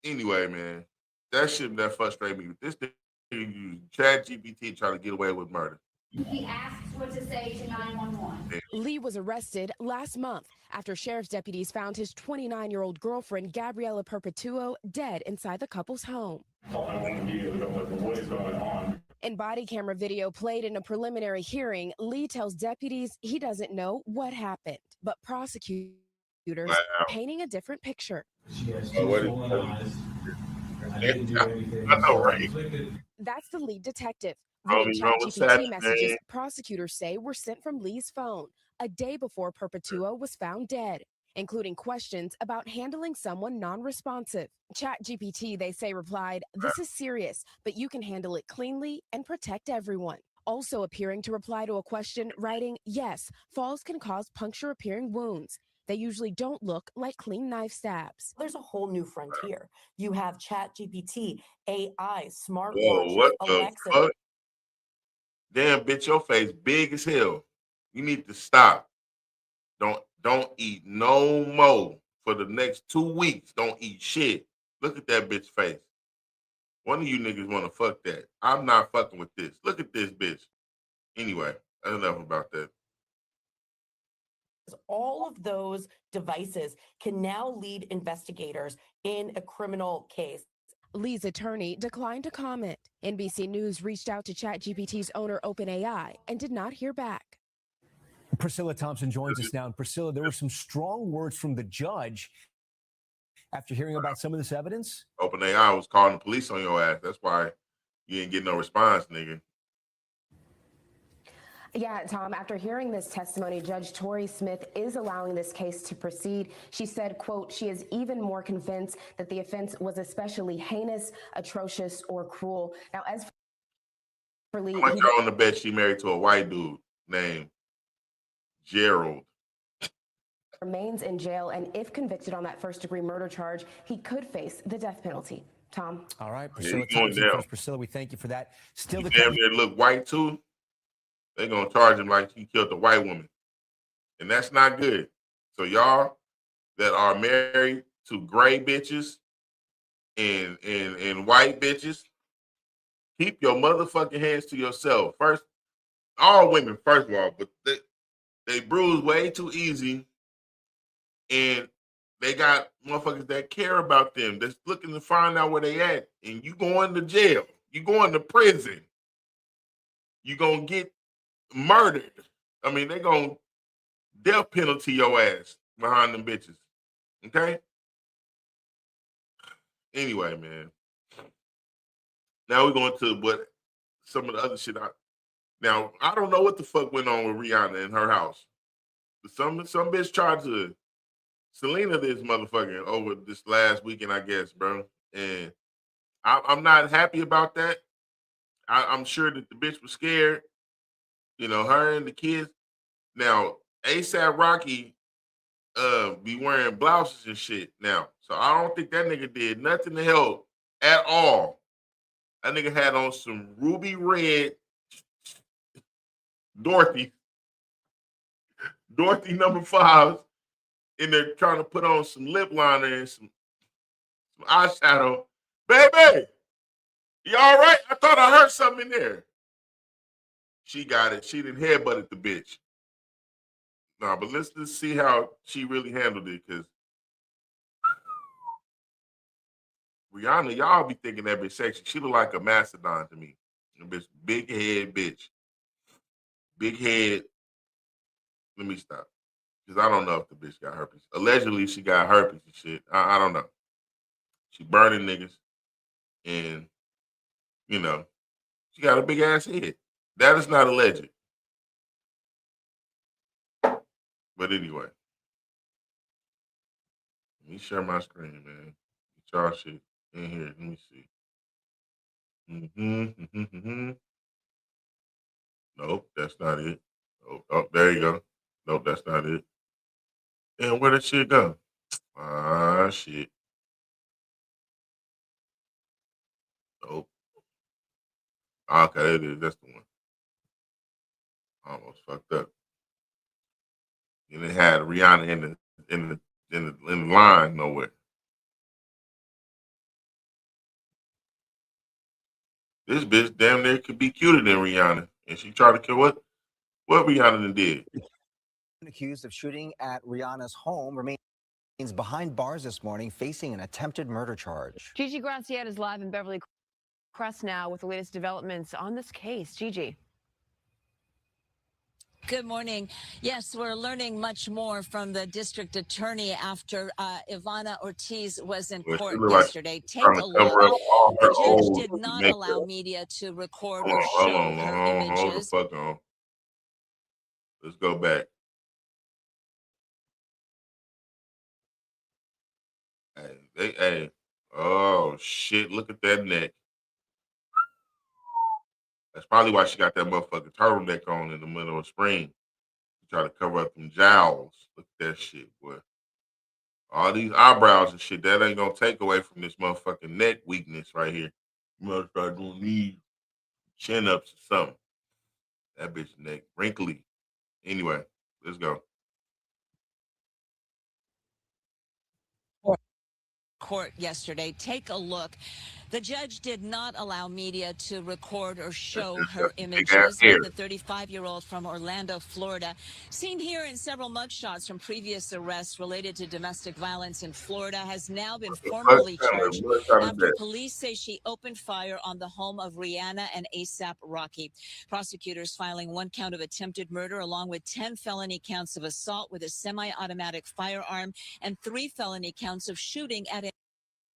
Anyway, man, that shit that frustrated me. This thing use ChatGPT trying to get away with murder. He asks what to say to 911. Lee was arrested last month after sheriff's deputies found his 29-year-old girlfriend, Gabriella Perpetuo, dead inside the couple's home. What is going on? In body camera video played in a preliminary hearing, Lee tells deputies he doesn't know what happened, but prosecutors painting a different picture. I know, right? That's the lead detective. Only The wrong with ChatGPT Saturday. messages prosecutors say were sent from Lee's phone a day before Perpetuo was found dead, including questions about handling someone non-responsive. ChatGPT, they say, replied, "This is serious, but you can handle it cleanly and protect everyone." Also appearing to reply to a question, writing, "Yes, falls can cause puncture-appearing wounds. They usually don't look like clean knife stabs." There's a whole new frontier. You have ChatGPT, AI, Whoa, smartwatches, what the Alexa. fuck? Damn, bitch, your face big as hell. You need to stop. Don't eat no more for the next 2 weeks. Don't eat shit. Look at that bitch face. One of you niggas want to fuck that. I'm not fucking with this. Look at this bitch. Anyway, enough about that. All of those devices can now lead investigators in a criminal case. Lee's attorney declined to comment. NBC News reached out to ChatGPT's owner, OpenAI, and did not hear back. Priscilla Thompson joins us now. And Priscilla, there were some strong words from the judge after hearing about some of this evidence. OpenAI was calling the police on your ass. That's why you didn't get no response, nigga. Yeah, Tom, after hearing this testimony, Judge Tori Smith is allowing this case to proceed. She said, quote, she is even more convinced that the offense was especially heinous, atrocious, or cruel. Now, as for Lee, How much y'all on the bet she married to a white dude named Gerald? Remains in jail, and if convicted on that first-degree murder charge, he could face the death penalty. Tom. All right, Yeah, Priscilla he's going Thompson down. first. Priscilla, we thank you for that. Still He to damn come. near look white too. They're gonna charge him like he killed a white woman, and that's not good. So y'all that are married to gray bitches and white bitches, keep your motherfucking hands to yourself. First, all women, first of all, but they bruise way too easy, and they got motherfuckers that care about them, that's looking to find out where they at. And you going to jail. You going to prison. You going to get murdered. I mean, they going to death penalty your ass behind them bitches. Okay? Anyway, man. Now we're going to what some of the other shit. Now, I don't know what the fuck went on with Rihanna in her house. But some bitch tried to Selena this motherfucker over this last weekend, I guess, bro. And I'm not happy about that. I'm sure that the bitch was scared. You know, her and the kids. Now, ASAP Rocky be wearing blouses and shit now. So I don't think that nigga did nothing to help at all. That nigga had on some ruby red Dorothy number 5 in there trying to put on some lip liner and some eyeshadow. Baby, you all right? I thought I heard something in there. She got it. She didn't headbutt the bitch. No, but let's just see how she really handled it, because Rihanna, y'all be thinking that bitch sexy. She look like a mastodon to me. A bitch, big head bitch. Big head. Let me stop. Because I don't know if the bitch got herpes. Allegedly, she got herpes and shit. I don't know. She burning niggas. And, you know, she got a big ass head. That is not alleged. But anyway. Let me share my screen, man. Get y'all shit in here. Let me see. Nope, that's not it. Oh, there you go. Nope, that's not it. And where did shit go? Ah, shit. Nope. Okay, it is. That's the one. Almost fucked up. And it had Rihanna in the line nowhere. This bitch damn near could be cuter than Rihanna, and she tried to kill what Rihanna done did. Accused of shooting at Rihanna's home remains behind bars this morning, facing an attempted murder charge. Gigi Graciette is live in Beverly Crest now with the latest developments on this case. Gigi. Good morning. Yes, we're learning much more from the district attorney after Ivana Ortiz was in court yesterday. Take a look. The judge did not allow media to record or show her images. Hold the fuck on. Let's go back. Hey. Oh, shit. Look at that neck. That's probably why she got that motherfucking turtleneck on in the middle of spring. She try to cover up them jowls. Look at that shit, boy. All these eyebrows and shit, that ain't gonna take away from this motherfucking neck weakness right here. You must start doing these chin-ups or something. That bitch neck wrinkly. Anyway, let's go. Court yesterday. Take a look. The judge did not allow media to record or show her images, but the 35-year-old from Orlando, Florida, seen here in several mugshots from previous arrests related to domestic violence in Florida, has now been formally charged after police say she opened fire on the home of Rihanna and ASAP Rocky. Prosecutors filing 1 count of attempted murder along with 10 felony counts of assault with a semi-automatic firearm and 3 felony counts of shooting at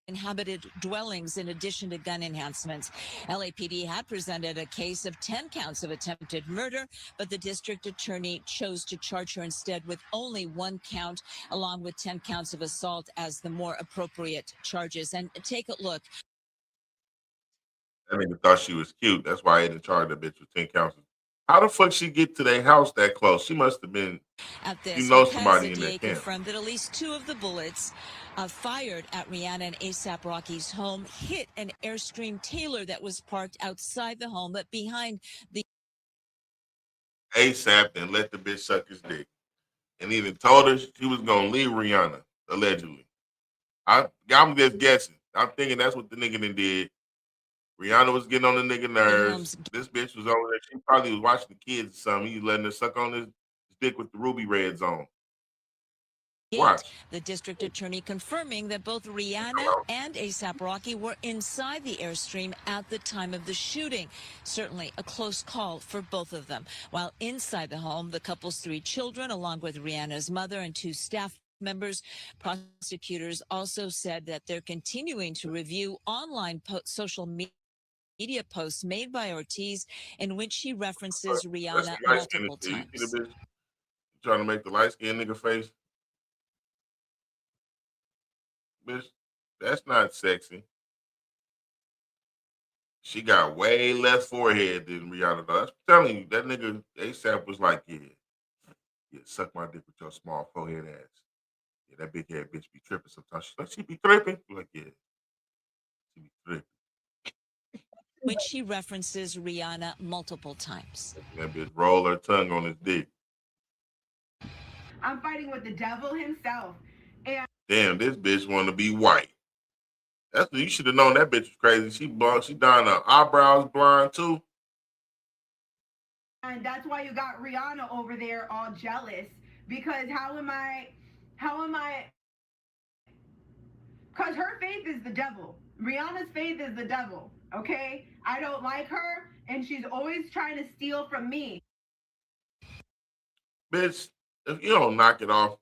inhabited dwellings in addition to gun enhancements. LAPD had presented a case of 10 counts of attempted murder, but the district attorney chose to charge her instead with only 1 count, along with 10 counts of assault as the more appropriate charges. And take a look. That nigga thought she was cute. That's why he didn't charge that bitch with 10 counts. How the fuck she get to their house that close? She must have been, at this, somebody in that camp. Confirmed that at least 2 of the bullets fired at Rihanna and ASAP Rocky's home hit an Airstream Taylor that was parked outside the home, but behind the ASAP and let the bitch suck his dick, and even told her she was gonna leave Rihanna allegedly. I'm just guessing. I'm thinking that's what the nigga done did. Rihanna was getting on the nigga nerves. This bitch was over there. She probably was watching the kids or something. He letting her suck on his dick with the ruby reds on. Watch. The district attorney confirming that both Rihanna and A$AP Rocky were inside the Airstream at the time of the shooting. Certainly a close call for both of them. While inside the home, the couple's 3 children, along with Rihanna's mother and 2 staff members, prosecutors also said that they're continuing to review online social media posts made by Ortiz in which she references Rihanna multiple times. You see the bitch trying to make the light-skinned nigga face? Bitch, that's not sexy. She got way less forehead than Rihanna does. I'm telling you, that nigga A$AP was like, yeah, suck my dick with your small forehead ass. Yeah, that big head bitch be tripping sometimes. She's like, she be tripping? I'm like, yeah, she be tripping. Which she references Rihanna multiple times. That bitch roll her tongue on his dick. I'm fighting with the devil himself. And damn, this bitch want to be white. That's you should have known that bitch was crazy. She blonde. She dying her eyebrows blind too. And that's why you got Rihanna over there all jealous. Because how am I? Because her faith is the devil. Rihanna's faith is the devil. Okay? I don't like her, and she's always trying to steal from me. Bitch, if you don't knock it off.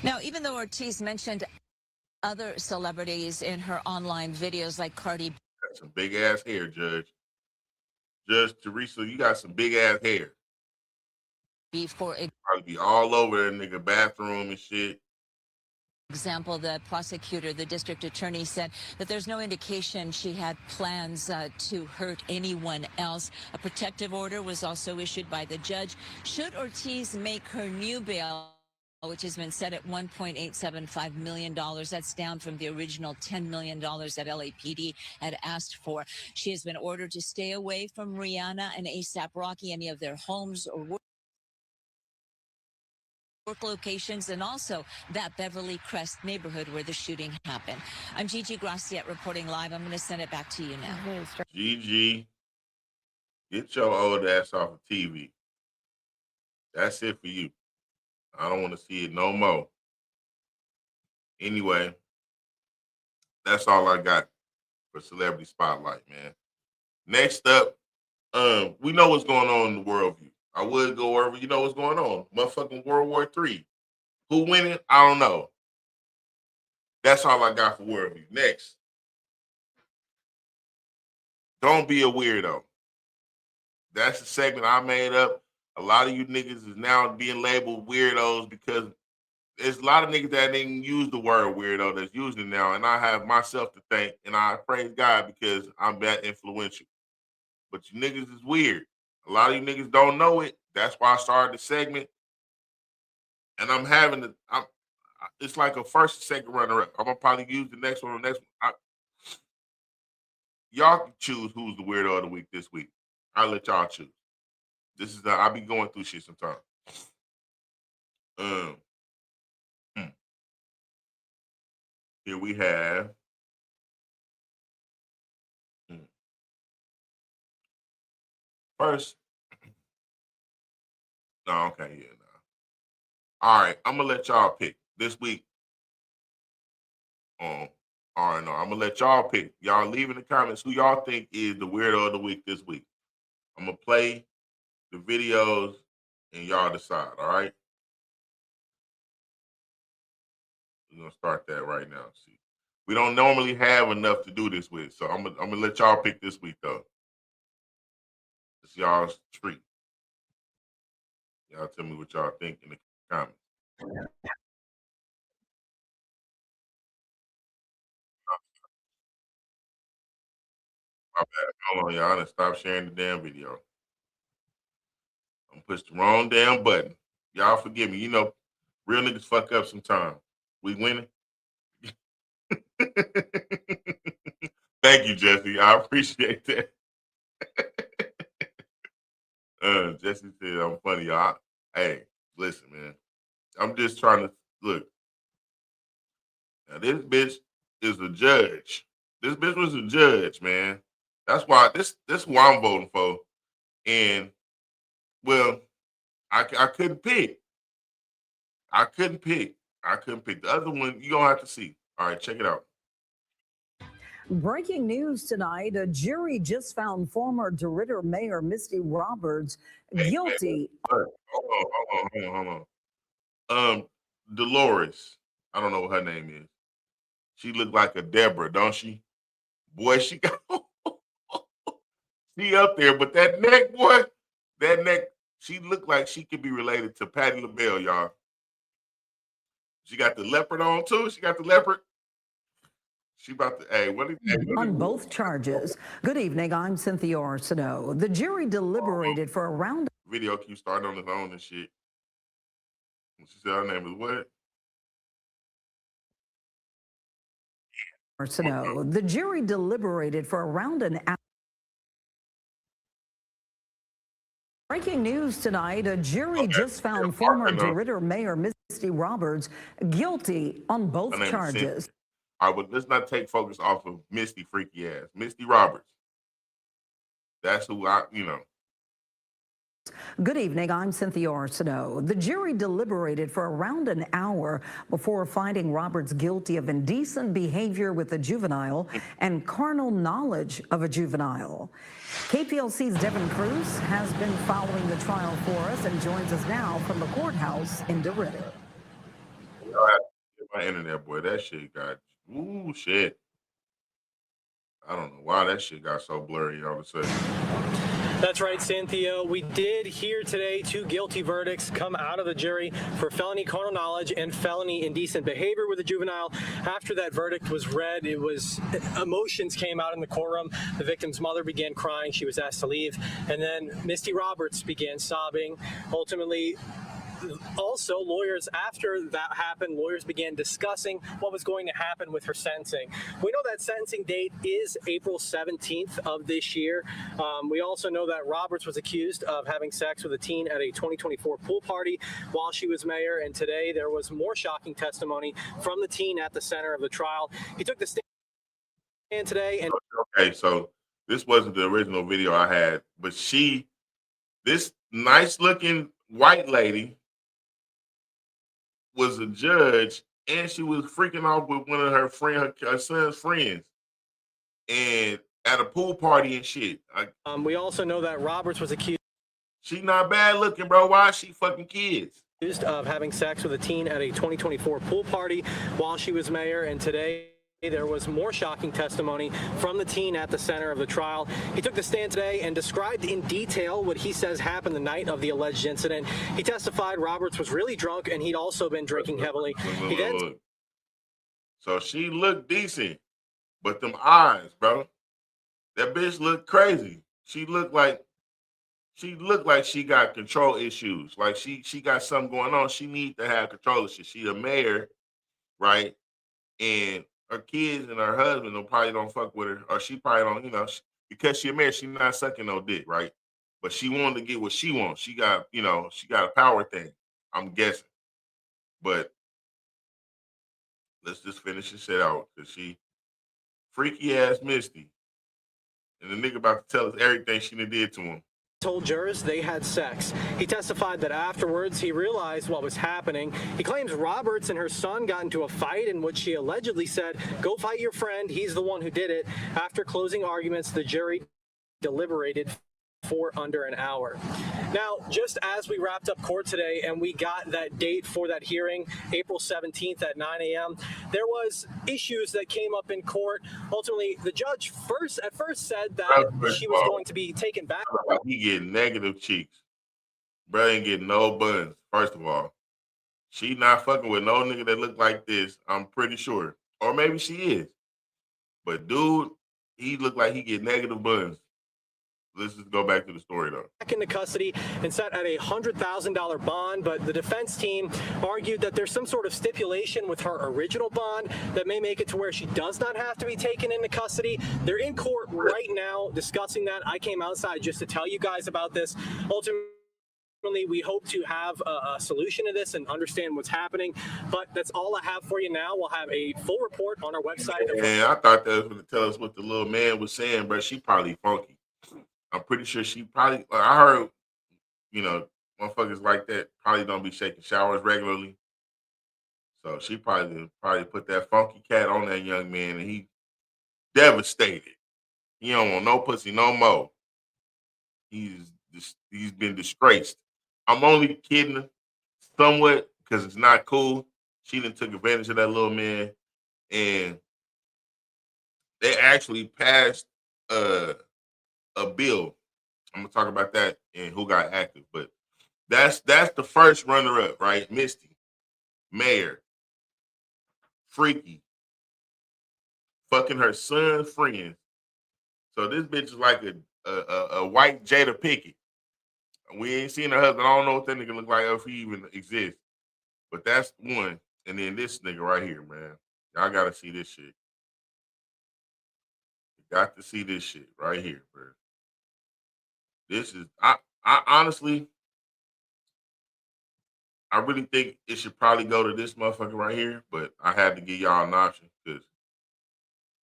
Now, even though Ortiz mentioned other celebrities in her online videos like Cardi B. That's some big ass hair, Judge. Judge Teresa, you got some big ass hair. Before it probably be all over that nigga bathroom and shit. Example, the prosecutor, the district attorney, said that there's no indication she had plans to hurt anyone else. A protective order was also issued by the judge. Should Ortiz make her new bail, which has been set at $1.875 million. That's down from the original $10 million that LAPD had asked for. She has been ordered to stay away from Rihanna and A$AP Rocky, any of their homes or work locations, and also that Beverly Crest neighborhood where the shooting happened. I'm Gigi Graciette reporting live. I'm going to send it back to you now. Gigi, get your old ass off of TV. That's it for you. I don't want to see it no more. Anyway, that's all I got for Celebrity Spotlight, man. Next up, we know what's going on in the worldview. I would go over, you know what's going on. Motherfucking World War III. Who winning? I don't know. That's all I got for worldview. Next. Don't be a weirdo. That's the segment I made up. A lot of you niggas is now being labeled weirdos because there's a lot of niggas that didn't use the word weirdo that's using it now. And I have myself to thank, and I praise God because I'm that influential. But you niggas is weird. A lot of you niggas don't know it. That's why I started the segment. And I'm having the, it's like a first, second runner-up. I'm gonna probably use the next one. Y'all can choose who's the weirdo of the week this week. I'll let y'all choose. This is I'll be going through shit sometimes. Here we have. First. No, okay, yeah, no. All right, I'm gonna let y'all pick this week. All right, no, I'm gonna let y'all pick. Y'all leave in the comments who y'all think is the weirdo of the week this week. I'm gonna play the videos and y'all decide. All right. We're gonna start that right now. See, we don't normally have enough to do this with, so I'm gonna let y'all pick this week though. It's y'all's treat. Y'all tell me what y'all think in the comments. My bad. Hold on, y'all. I done stop sharing the damn video. I'm push the wrong damn button. Y'all forgive me. You know, real niggas fuck up sometimes. We winning. Thank you, Jesse. I appreciate that. Jesse said I'm funny, y'all. Hey, listen, man. I'm just trying to look. Now, this bitch is a judge. This bitch was a judge, man. That's why this who I'm voting for. And well, I couldn't pick. I couldn't pick. The other one, you're going to have to see. All right, check it out. Breaking news tonight, a jury just found former DeRidder Mayor Misty Roberts guilty. Hold on. Dolores. I don't know what her name is. She looked like a Deborah, don't she? Boy, she got she up there, but that neck, boy, she looked like she could be related to Patti LaBelle, y'all. She got the leopard on too. She got the leopard. She about to, On both charges. Good evening, I'm Cynthia Arsenault. The jury deliberated for a round. Video keeps starting on his own and shit. She said her name is what? Arsenault. The jury deliberated for around an hour. Breaking news tonight, a jury just found former DeRidder Mayor Misty Roberts guilty on both charges. All right, but let's not take focus off of Misty freaky ass. Misty Roberts. That's who Good evening, I'm Cynthia Arsenault. The jury deliberated for around an hour before finding Roberts guilty of indecent behavior with a juvenile and carnal knowledge of a juvenile. KPLC's Devin Cruz has been following the trial for us and joins us now from the courthouse in DeRidder. My internet, boy, that shit got, shit. I don't know why that shit got so blurry all of a sudden. That's right, Cynthia. We did hear today 2 guilty verdicts come out of the jury for felony carnal knowledge and felony indecent behavior with a juvenile. After that verdict was read, emotions came out in the courtroom. The victim's mother began crying. She was asked to leave. And then Misty Roberts began sobbing. Ultimately, also, lawyers, after that happened, lawyers began discussing what was going to happen with her sentencing. We know that sentencing date is April 17th of this year. We also know that Roberts was accused of having sex with a teen at a 2024 pool party while she was mayor. And today there was more shocking testimony from the teen at the center of the trial. He took the stand today. And okay, so this wasn't the original video I had, but this nice looking white lady was a judge, and she was freaking off with one of her son's friends, and at a pool party and shit. We also know that Roberts was accused. She not bad looking, bro. Why is she fucking kids? Accused of having sex with a teen at a 2024 pool party while she was mayor, and today there was more shocking testimony from the teen at the center of the trial. He took the stand today and described in detail what he says happened the night of the alleged incident. He testified Roberts was really drunk and he'd also been drinking heavily. So she looked decent, but them eyes, bro, that bitch looked crazy. She looked like she got control issues. Like she got something going on. She need to have control of shit. She a mayor, right? And her kids and her husband probably don't fuck with her, or she probably don't, because she a mayor, she not sucking no dick, right? But she wanted to get what she wants. She got, she got a power thing, I'm guessing. But let's just finish this shit out, because she freaky ass Misty. And the nigga about to tell us everything she did to him. Told jurors they had sex. He testified that afterwards he realized what was happening. He claims Roberts and her son got into a fight in which she allegedly said, "Go fight your friend, he's the one who did it." After closing arguments, the jury deliberated for under an hour. Now, just as we wrapped up court today and we got that date for that hearing, April 17th at 9 a.m., there was issues that came up in court. Ultimately, the judge at first said that she was going to be taken back. He getting negative cheeks. Bro ain't getting no buns, first of all. She not fucking with no nigga that look like this, I'm pretty sure. Or maybe she is. But dude, he look like he get negative buns. Let's just go back to the story, though. Back into custody and set at a $100,000 bond, but the defense team argued that there's some sort of stipulation with her original bond that may make it to where she does not have to be taken into custody. They're in court right now discussing that. I came outside just to tell you guys about this. Ultimately, we hope to have a solution to this and understand what's happening, but that's all I have for you now. We'll have a full report on our website. And I thought that was going to tell us what the little man was saying, but she probably funky. I'm pretty sure she probably, I heard, motherfuckers like that probably don't be shaking showers regularly. So she probably put that funky cat on that young man, and he devastated. He don't want no pussy no more. He's been disgraced. I'm only kidding somewhat because it's not cool. She done took advantage of that little man, and they actually passed a bill. I'm gonna talk about that and who got active, but that's the first runner up, right? Misty, Mayor, Freaky, fucking her son's friend. So this bitch is like a white Jada Pinkett. We ain't seen her husband. I don't know what that nigga look like, if he even exists. But that's one. And then this nigga right here, man. Y'all gotta see this shit. You got to see this shit right here, bro. This is I honestly, I really think it should probably go to this motherfucker right here, but I had to give y'all an option because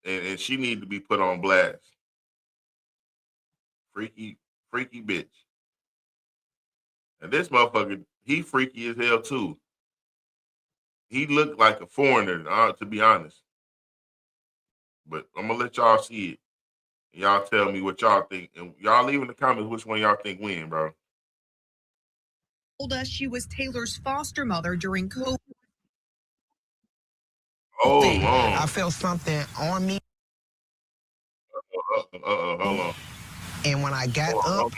and she need to be put on blast. Freaky bitch. And this motherfucker, he freaky as hell too. He looked like a foreigner, to be honest. But I'm gonna let y'all see it. And y'all tell me what y'all think. And y'all leave in the comments which one y'all think win, bro. Told us she was Taylor's foster mother during COVID. Oh, long. I felt something on me. Hold on. And when I got up,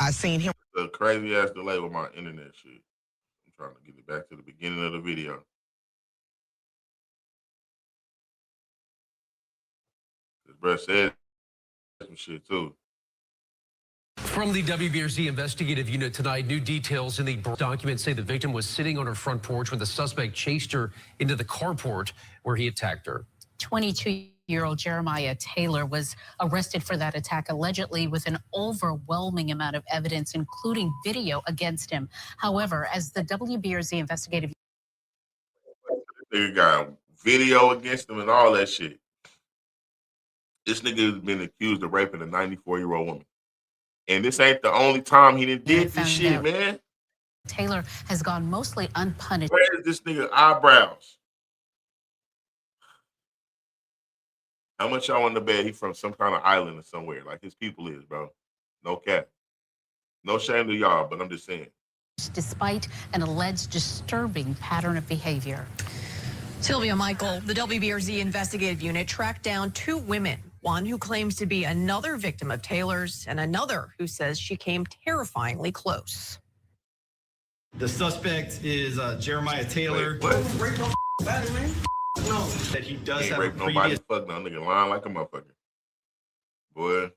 I seen him. The crazy ass delay with my internet shit. I'm trying to get it back to the beginning of the video. This bro said some shit too. From the WBRZ investigative unit tonight, new details in the documents say the victim was sitting on her front porch when the suspect chased her into the carport where he attacked her. 22-year-old Jeremiah Taylor was arrested for that attack, allegedly with an overwhelming amount of evidence, including video against him. However, as the WBRZ investigative Nigga got video against him and all that shit. This nigga has been accused of raping a 94-year-old woman. And this ain't the only time he did this shit, man. Taylor has gone mostly unpunished. Where is this nigga eyebrows? How much y'all want to bet he from some kind of island or somewhere like his people is, bro? No cap. No shame to y'all, but I'm just saying. Despite an alleged disturbing pattern of behavior. Sylvia Michael, the WBRZ investigative unit tracked down two women, one who claims to be another victim of Taylor's and another who says she came terrifyingly close. The suspect is Jeremiah Taylor. What? No, that he does have a Rape nobody. previous Fuck no nigga lying like a motherfucker. Boy.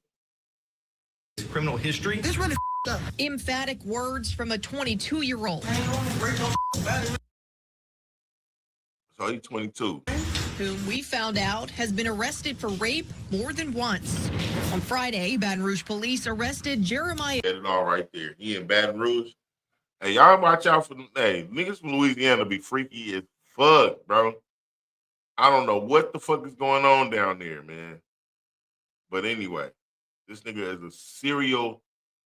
criminal history. This really up. Emphatic words from a 22-year-old. So he's 22. Whom we found out has been arrested for rape more than once. On Friday, Baton Rouge police arrested Jeremiah. Get it all right there. He in Baton Rouge. Hey, y'all watch out for them. Hey, niggas from Louisiana be freaky as fuck, bro. I don't know what the fuck is going on down there, man. But anyway, this nigga is a serial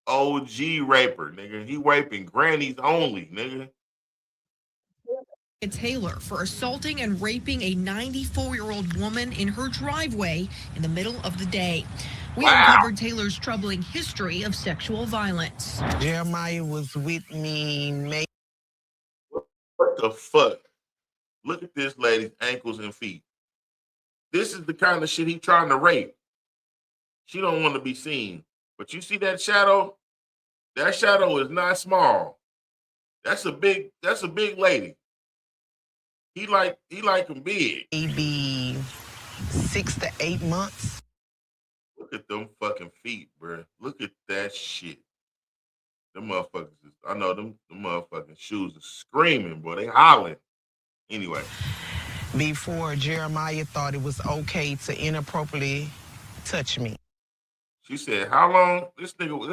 OG raper, nigga. He raping grannies only, nigga. Taylor for assaulting and raping a 94-year-old woman in her driveway in the middle of the day. We uncovered Taylor's troubling history of sexual violence. Jeremiah was with me. What the fuck? Look at this lady's ankles and feet. This is the kind of shit he trying to rape. She don't want to be seen. But you see that shadow? That shadow is not small. That's a big lady. He like him big. Maybe 6 to 8 months. Look at them fucking feet, bro. Look at that shit. Them motherfuckers, I know them motherfucking shoes are screaming, boy. They hollering. Anyway. Before Jeremiah thought it was okay to inappropriately touch me. She said, how long? This nigga,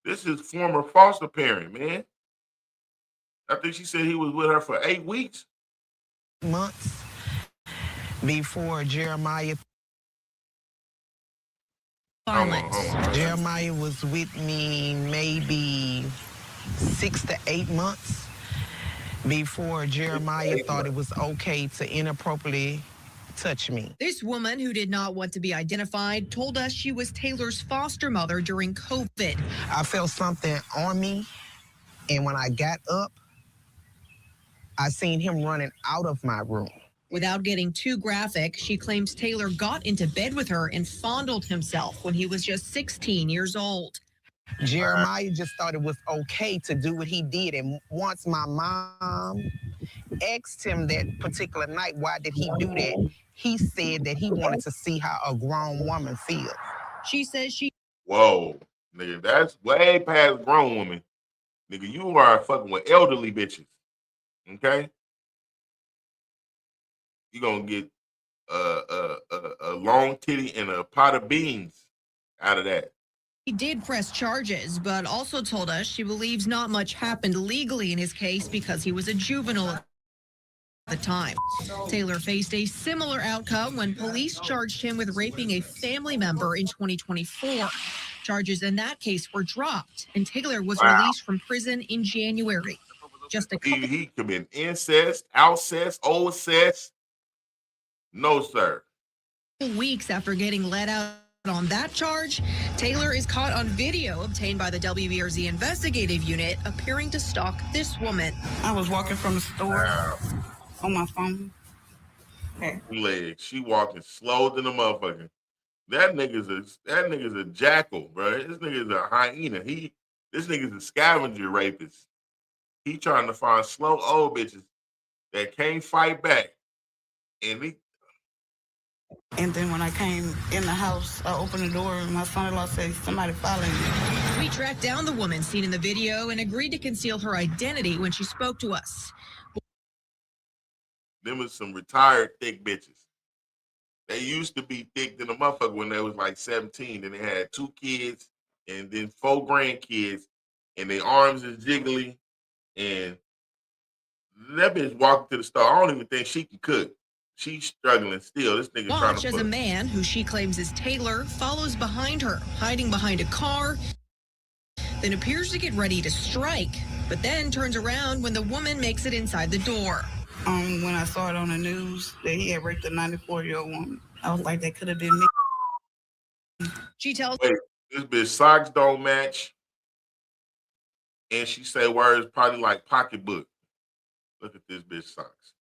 this is former foster parent, man. I think she said he was with her for 8 weeks. Months before Jeremiah. Jeremiah was with me maybe 6 to 8 months before Jeremiah thought it was okay to inappropriately touch me. This woman, who did not want to be identified, told us she was Taylor's foster mother during COVID. I felt something on me, and when I got up, I seen him running out of my room. Without getting too graphic, she claims Taylor got into bed with her and fondled himself when he was just 16 years old. Jeremiah just thought it was okay to do what he did, and once my mom asked him that particular night, why did he do that? He said that he wanted to see how a grown woman feels. She says she... Whoa, nigga, that's way past grown woman. Nigga, you are fucking with elderly bitches. Okay? You gonna get a long titty and a pot of beans out of that. He did press charges, but also told us she believes not much happened legally in his case because he was a juvenile at the time. Taylor faced a similar outcome when police charged him with raping a family member in 2024. Charges in that case were dropped, and Taylor was released from prison in January. Just a couple... He committed incest, outcest, oldcest. No, sir. Weeks after getting let out on that charge, Taylor is caught on video obtained by the WBRZ investigative unit appearing to stalk this woman. I was walking from the store on my phone. Okay. Legs. She walking slow than a motherfucker. That nigga's a jackal, bro. This nigga's a hyena. This nigga's a scavenger rapist. He trying to find slow old bitches that can't fight back. And then when I came in the house, I opened the door and my son-in-law said, somebody following you. We tracked down the woman seen in the video and agreed to conceal her identity when she spoke to us. Them was some retired thick bitches. They used to be thick than a motherfucker when they was like 17 and they had 2 kids and then 4 grandkids and their arms is jiggly and that bitch walking to the store. I don't even think she can cook. She's struggling still. This nigga trying to as a man who she claims is Taylor follows behind her, hiding behind a car, then appears to get ready to strike, but then turns around when the woman makes it inside the door. When I saw it on the news that he had raped a 94-year-old woman, I was like, that could have been me. She tells Wait, this bitch socks don't match. And she say words probably like pocketbook. Look at this bitch socks.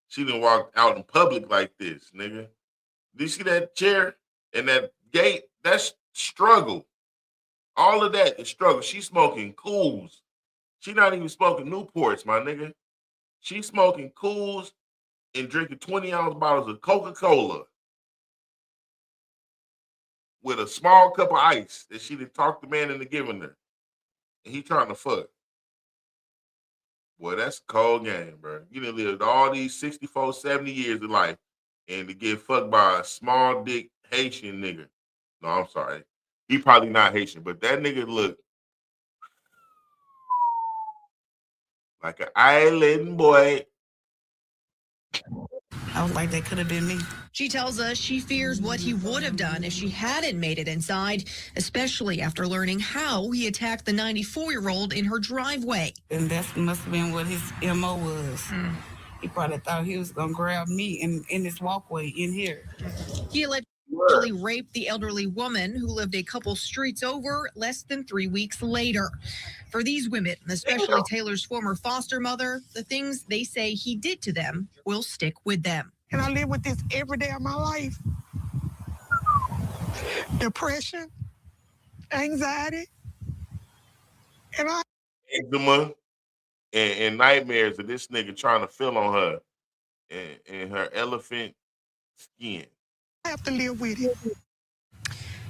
She done walked out in public like this, nigga. Do you see that chair and that gate? That's struggle. All of that is struggle. She's smoking Cools. She not even smoking Newports, my nigga. She's smoking Cools and drinking 20-ounce bottles of Coca-Cola with a small cup of ice that she done talked the man into giving her. And he trying to fuck. Boy, that's a cold game, bro. You done lived all these 64, 70 years of life and to get fucked by a small dick Haitian nigga. No, I'm sorry. He probably not Haitian, but that nigga look like an island boy. I was like, that could have been me. She tells us she fears what he would have done if she hadn't made it inside, especially after learning how he attacked the 94-year-old in her driveway. And that must have been what his MO was. He probably thought he was going to grab me in this walkway in here. He allegedly raped the elderly woman who lived a couple streets over less than 3 weeks later. For these women, especially Taylor's former foster mother, the things they say he did to them will stick with them. And I live with this every day of my life. Depression, anxiety, and eczema and nightmares of this nigga trying to fill on her and her elephant skin. I have to live with it.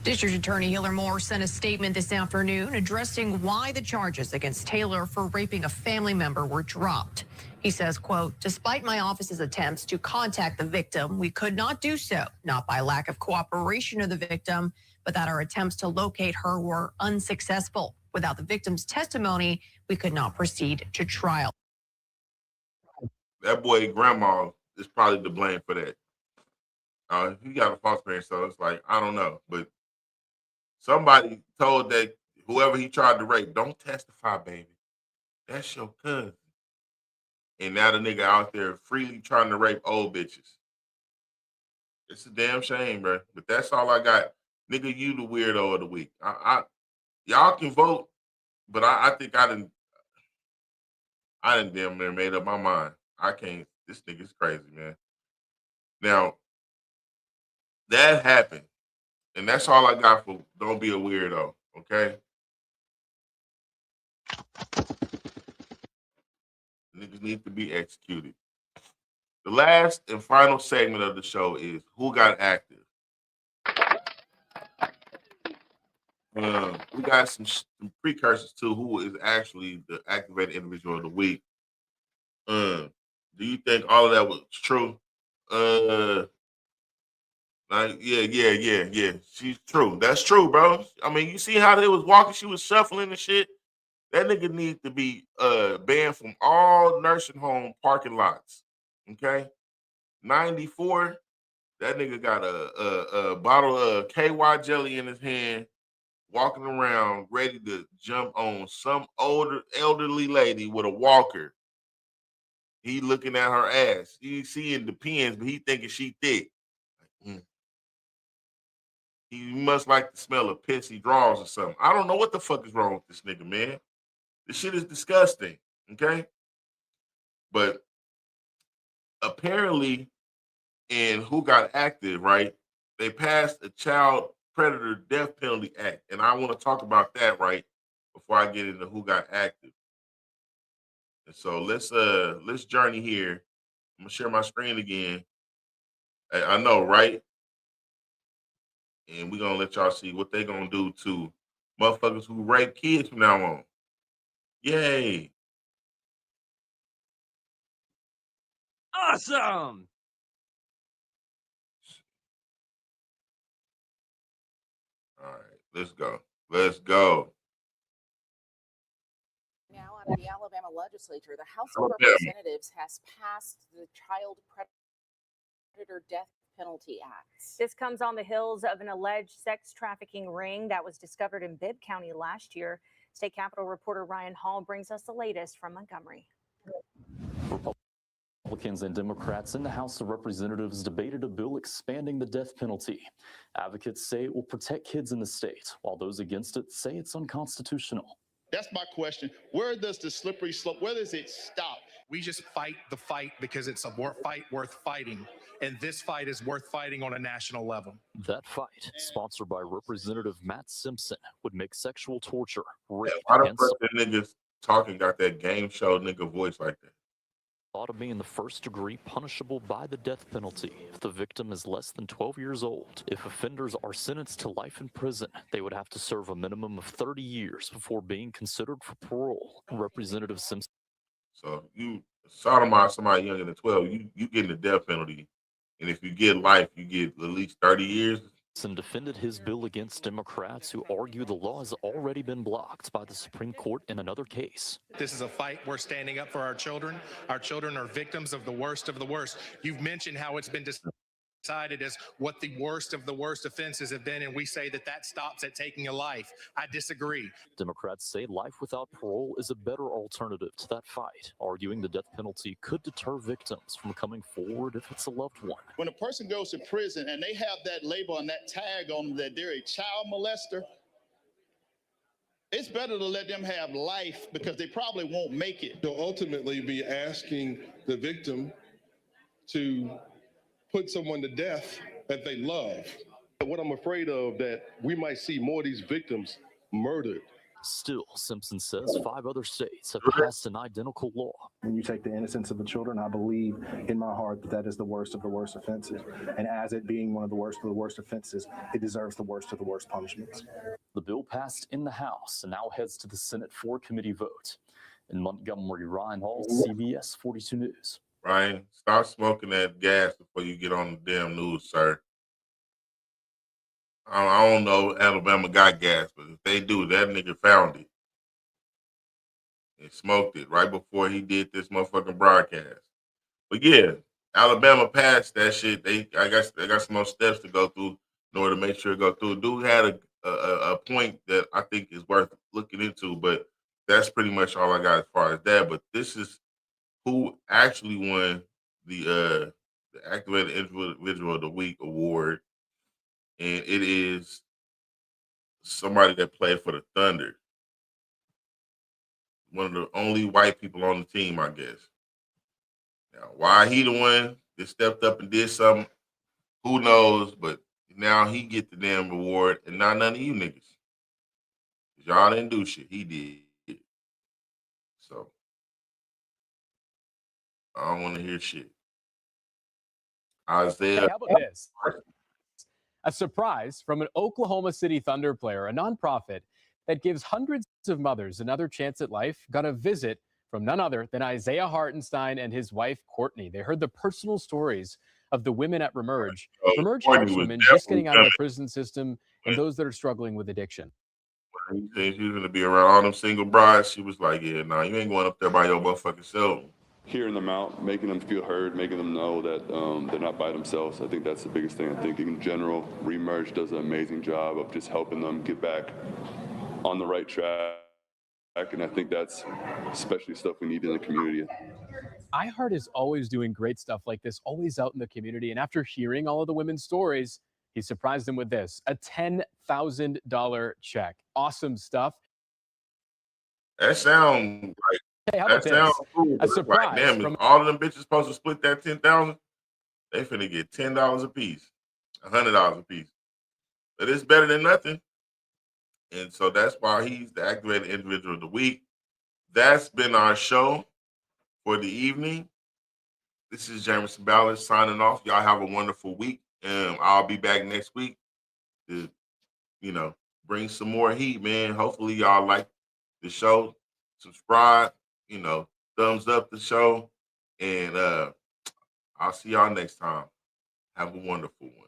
District Attorney Hiller Moore sent a statement this afternoon addressing why the charges against Taylor for raping a family member were dropped. He says, quote, despite my office's attempts to contact the victim, we could not do so, not by lack of cooperation of the victim, but that our attempts to locate her were unsuccessful. Without the victim's testimony, we could not proceed to trial. That boy grandma is probably to blame for that. He got a foster parent, so it's like, I don't know. But somebody told that whoever he tried to rape, don't testify, baby. That's your cousin. And now the nigga out there freely trying to rape old bitches. It's a damn shame, bro. But that's all I got. Nigga, you the weirdo of the week. Y'all can vote, but I think I didn't damn near made up my mind. I can't. This nigga's crazy, man. Now, that happened. And that's all I got for don't be a weirdo, okay? Niggas need to be executed. The last and final segment of the show is Who Got Active? We got some precursors to who is actually the activated individual of the week. Do you think all of that was true? Yeah. She's true. That's true, bro. I mean, you see how they was walking? She was shuffling and shit. That nigga need to be banned from all nursing home parking lots. Okay, 94. That nigga got a bottle of KY jelly in his hand, walking around ready to jump on some elderly lady with a walker. He looking at her ass. He seeing the pins, but he thinking she thick. He must like the smell of pissy drawers or something. I don't know what the fuck is wrong with this nigga, man. This shit is disgusting, okay? But apparently in Who Got Active, right, they passed a Child Predator Death Penalty Act. And I want to talk about that, right, before I get into Who Got Active. And so let's journey here. I'm going to share my screen again. I know, right? And we're going to let y'all see what they're going to do to motherfuckers who rape kids from now on. Yay. Awesome. All right, let's go. Let's go. Now, out of the Alabama legislature, the House of Alabama. Representatives has passed the Child Predator Death Penalty Act. This comes on the heels of an alleged sex trafficking ring that was discovered in Bibb County last year. State Capitol reporter Ryan Hall brings us the latest from Montgomery. Republicans and Democrats in the House of Representatives debated a bill expanding the death penalty. Advocates say it will protect kids in the state, while those against it say it's unconstitutional. That's my question. Where does the slippery slope, where does it stop? We just fight the fight because it's a fight worth fighting. And this fight is worth fighting on a national level. That fight, sponsored by Representative Matt Simpson, would make sexual torture, rape, Why the and fuck that niggas talking got that game show nigga voice like that? thought of being the first degree punishable by the death penalty if the victim is less than 12 years old. If offenders are sentenced to life in prison, they would have to serve a minimum of 30 years before being considered for parole. Representative Simpson. So you sodomize somebody younger than 12, you getting the death penalty. And if you get life, you get at least 30 years. Simpson defended his bill against Democrats who argue the law has already been blocked by the Supreme Court in another case. This is a fight we're standing up for our children. Our children are victims of the worst of the worst. You've mentioned how it's been decided as what the worst of the worst offenses have been, and we say that that stops at taking a life. I disagree. Democrats say life without parole is a better alternative to that fight, arguing the death penalty could deter victims from coming forward if it's a loved one. When a person goes to prison and they have that label and that tag on them that they're a child molester, it's better to let them have life because they probably won't make it. They'll ultimately be asking the victim to put someone to death that they love. What I'm afraid of, that we might see more of these victims murdered. Still, Simpson says 5 other states have passed an identical law. When you take the innocence of the children, I believe in my heart that that is the worst of the worst offenses. And as it being one of the worst offenses, it deserves the worst of the worst punishments. The bill passed in the House and now heads to the Senate for a committee vote. In Montgomery, Ryan Hall, CBS 42 News. Ryan, stop smoking that gas before you get on the damn news, sir. I don't know Alabama got gas, but if they do, that nigga found it. He smoked it right before he did this motherfucking broadcast. But yeah, Alabama passed that shit. I guess they got some more steps to go through in order to make sure it go through. Dude had a point that I think is worth looking into, but that's pretty much all I got as far as that. But this is who actually won the Activated Individual of the Week award, and it is somebody that played for the Thunder. One of the only white people on the team, I guess. Now, why he the one that stepped up and did something, who knows? But now he get the damn reward, and not none of you niggas. Y'all didn't do shit. He did. So I don't want to hear shit. Isaiah. Hey, how about this? A surprise from an Oklahoma City Thunder player, a nonprofit that gives hundreds of mothers another chance at life, got a visit from none other than Isaiah Hartenstein and his wife, Courtney. They heard the personal stories of the women at Remerge. Remerge helps women just getting out of the prison system and those that are struggling with addiction. He said she was going to be around all them single brides. She was like, yeah, nah, you ain't going up there by your motherfucking self. Hearing them out, making them feel heard, making them know that they're not by themselves. I think that's the biggest thing. I think in general, Remerge does an amazing job of just helping them get back on the right track. And I think that's especially stuff we need in the community. iHeart is always doing great stuff like this, always out in the community. And after hearing all of the women's stories, he surprised them with this, a $10,000 check. Awesome stuff. That sounds like hey, how that about sounds this? cool. A surprise. Like, damn, if all of them bitches supposed to split that $10,000, they finna get $10 a piece, $100 a piece. But it's better than nothing. And so that's why he's the Activated Individual of the Week. That's been our show for the evening. This is Jamerson Ballard signing off. Y'all have a wonderful week. I'll be back next week to, bring some more heat, man. Hopefully y'all like the show. Subscribe, thumbs up the show. And I'll see y'all next time. Have a wonderful one.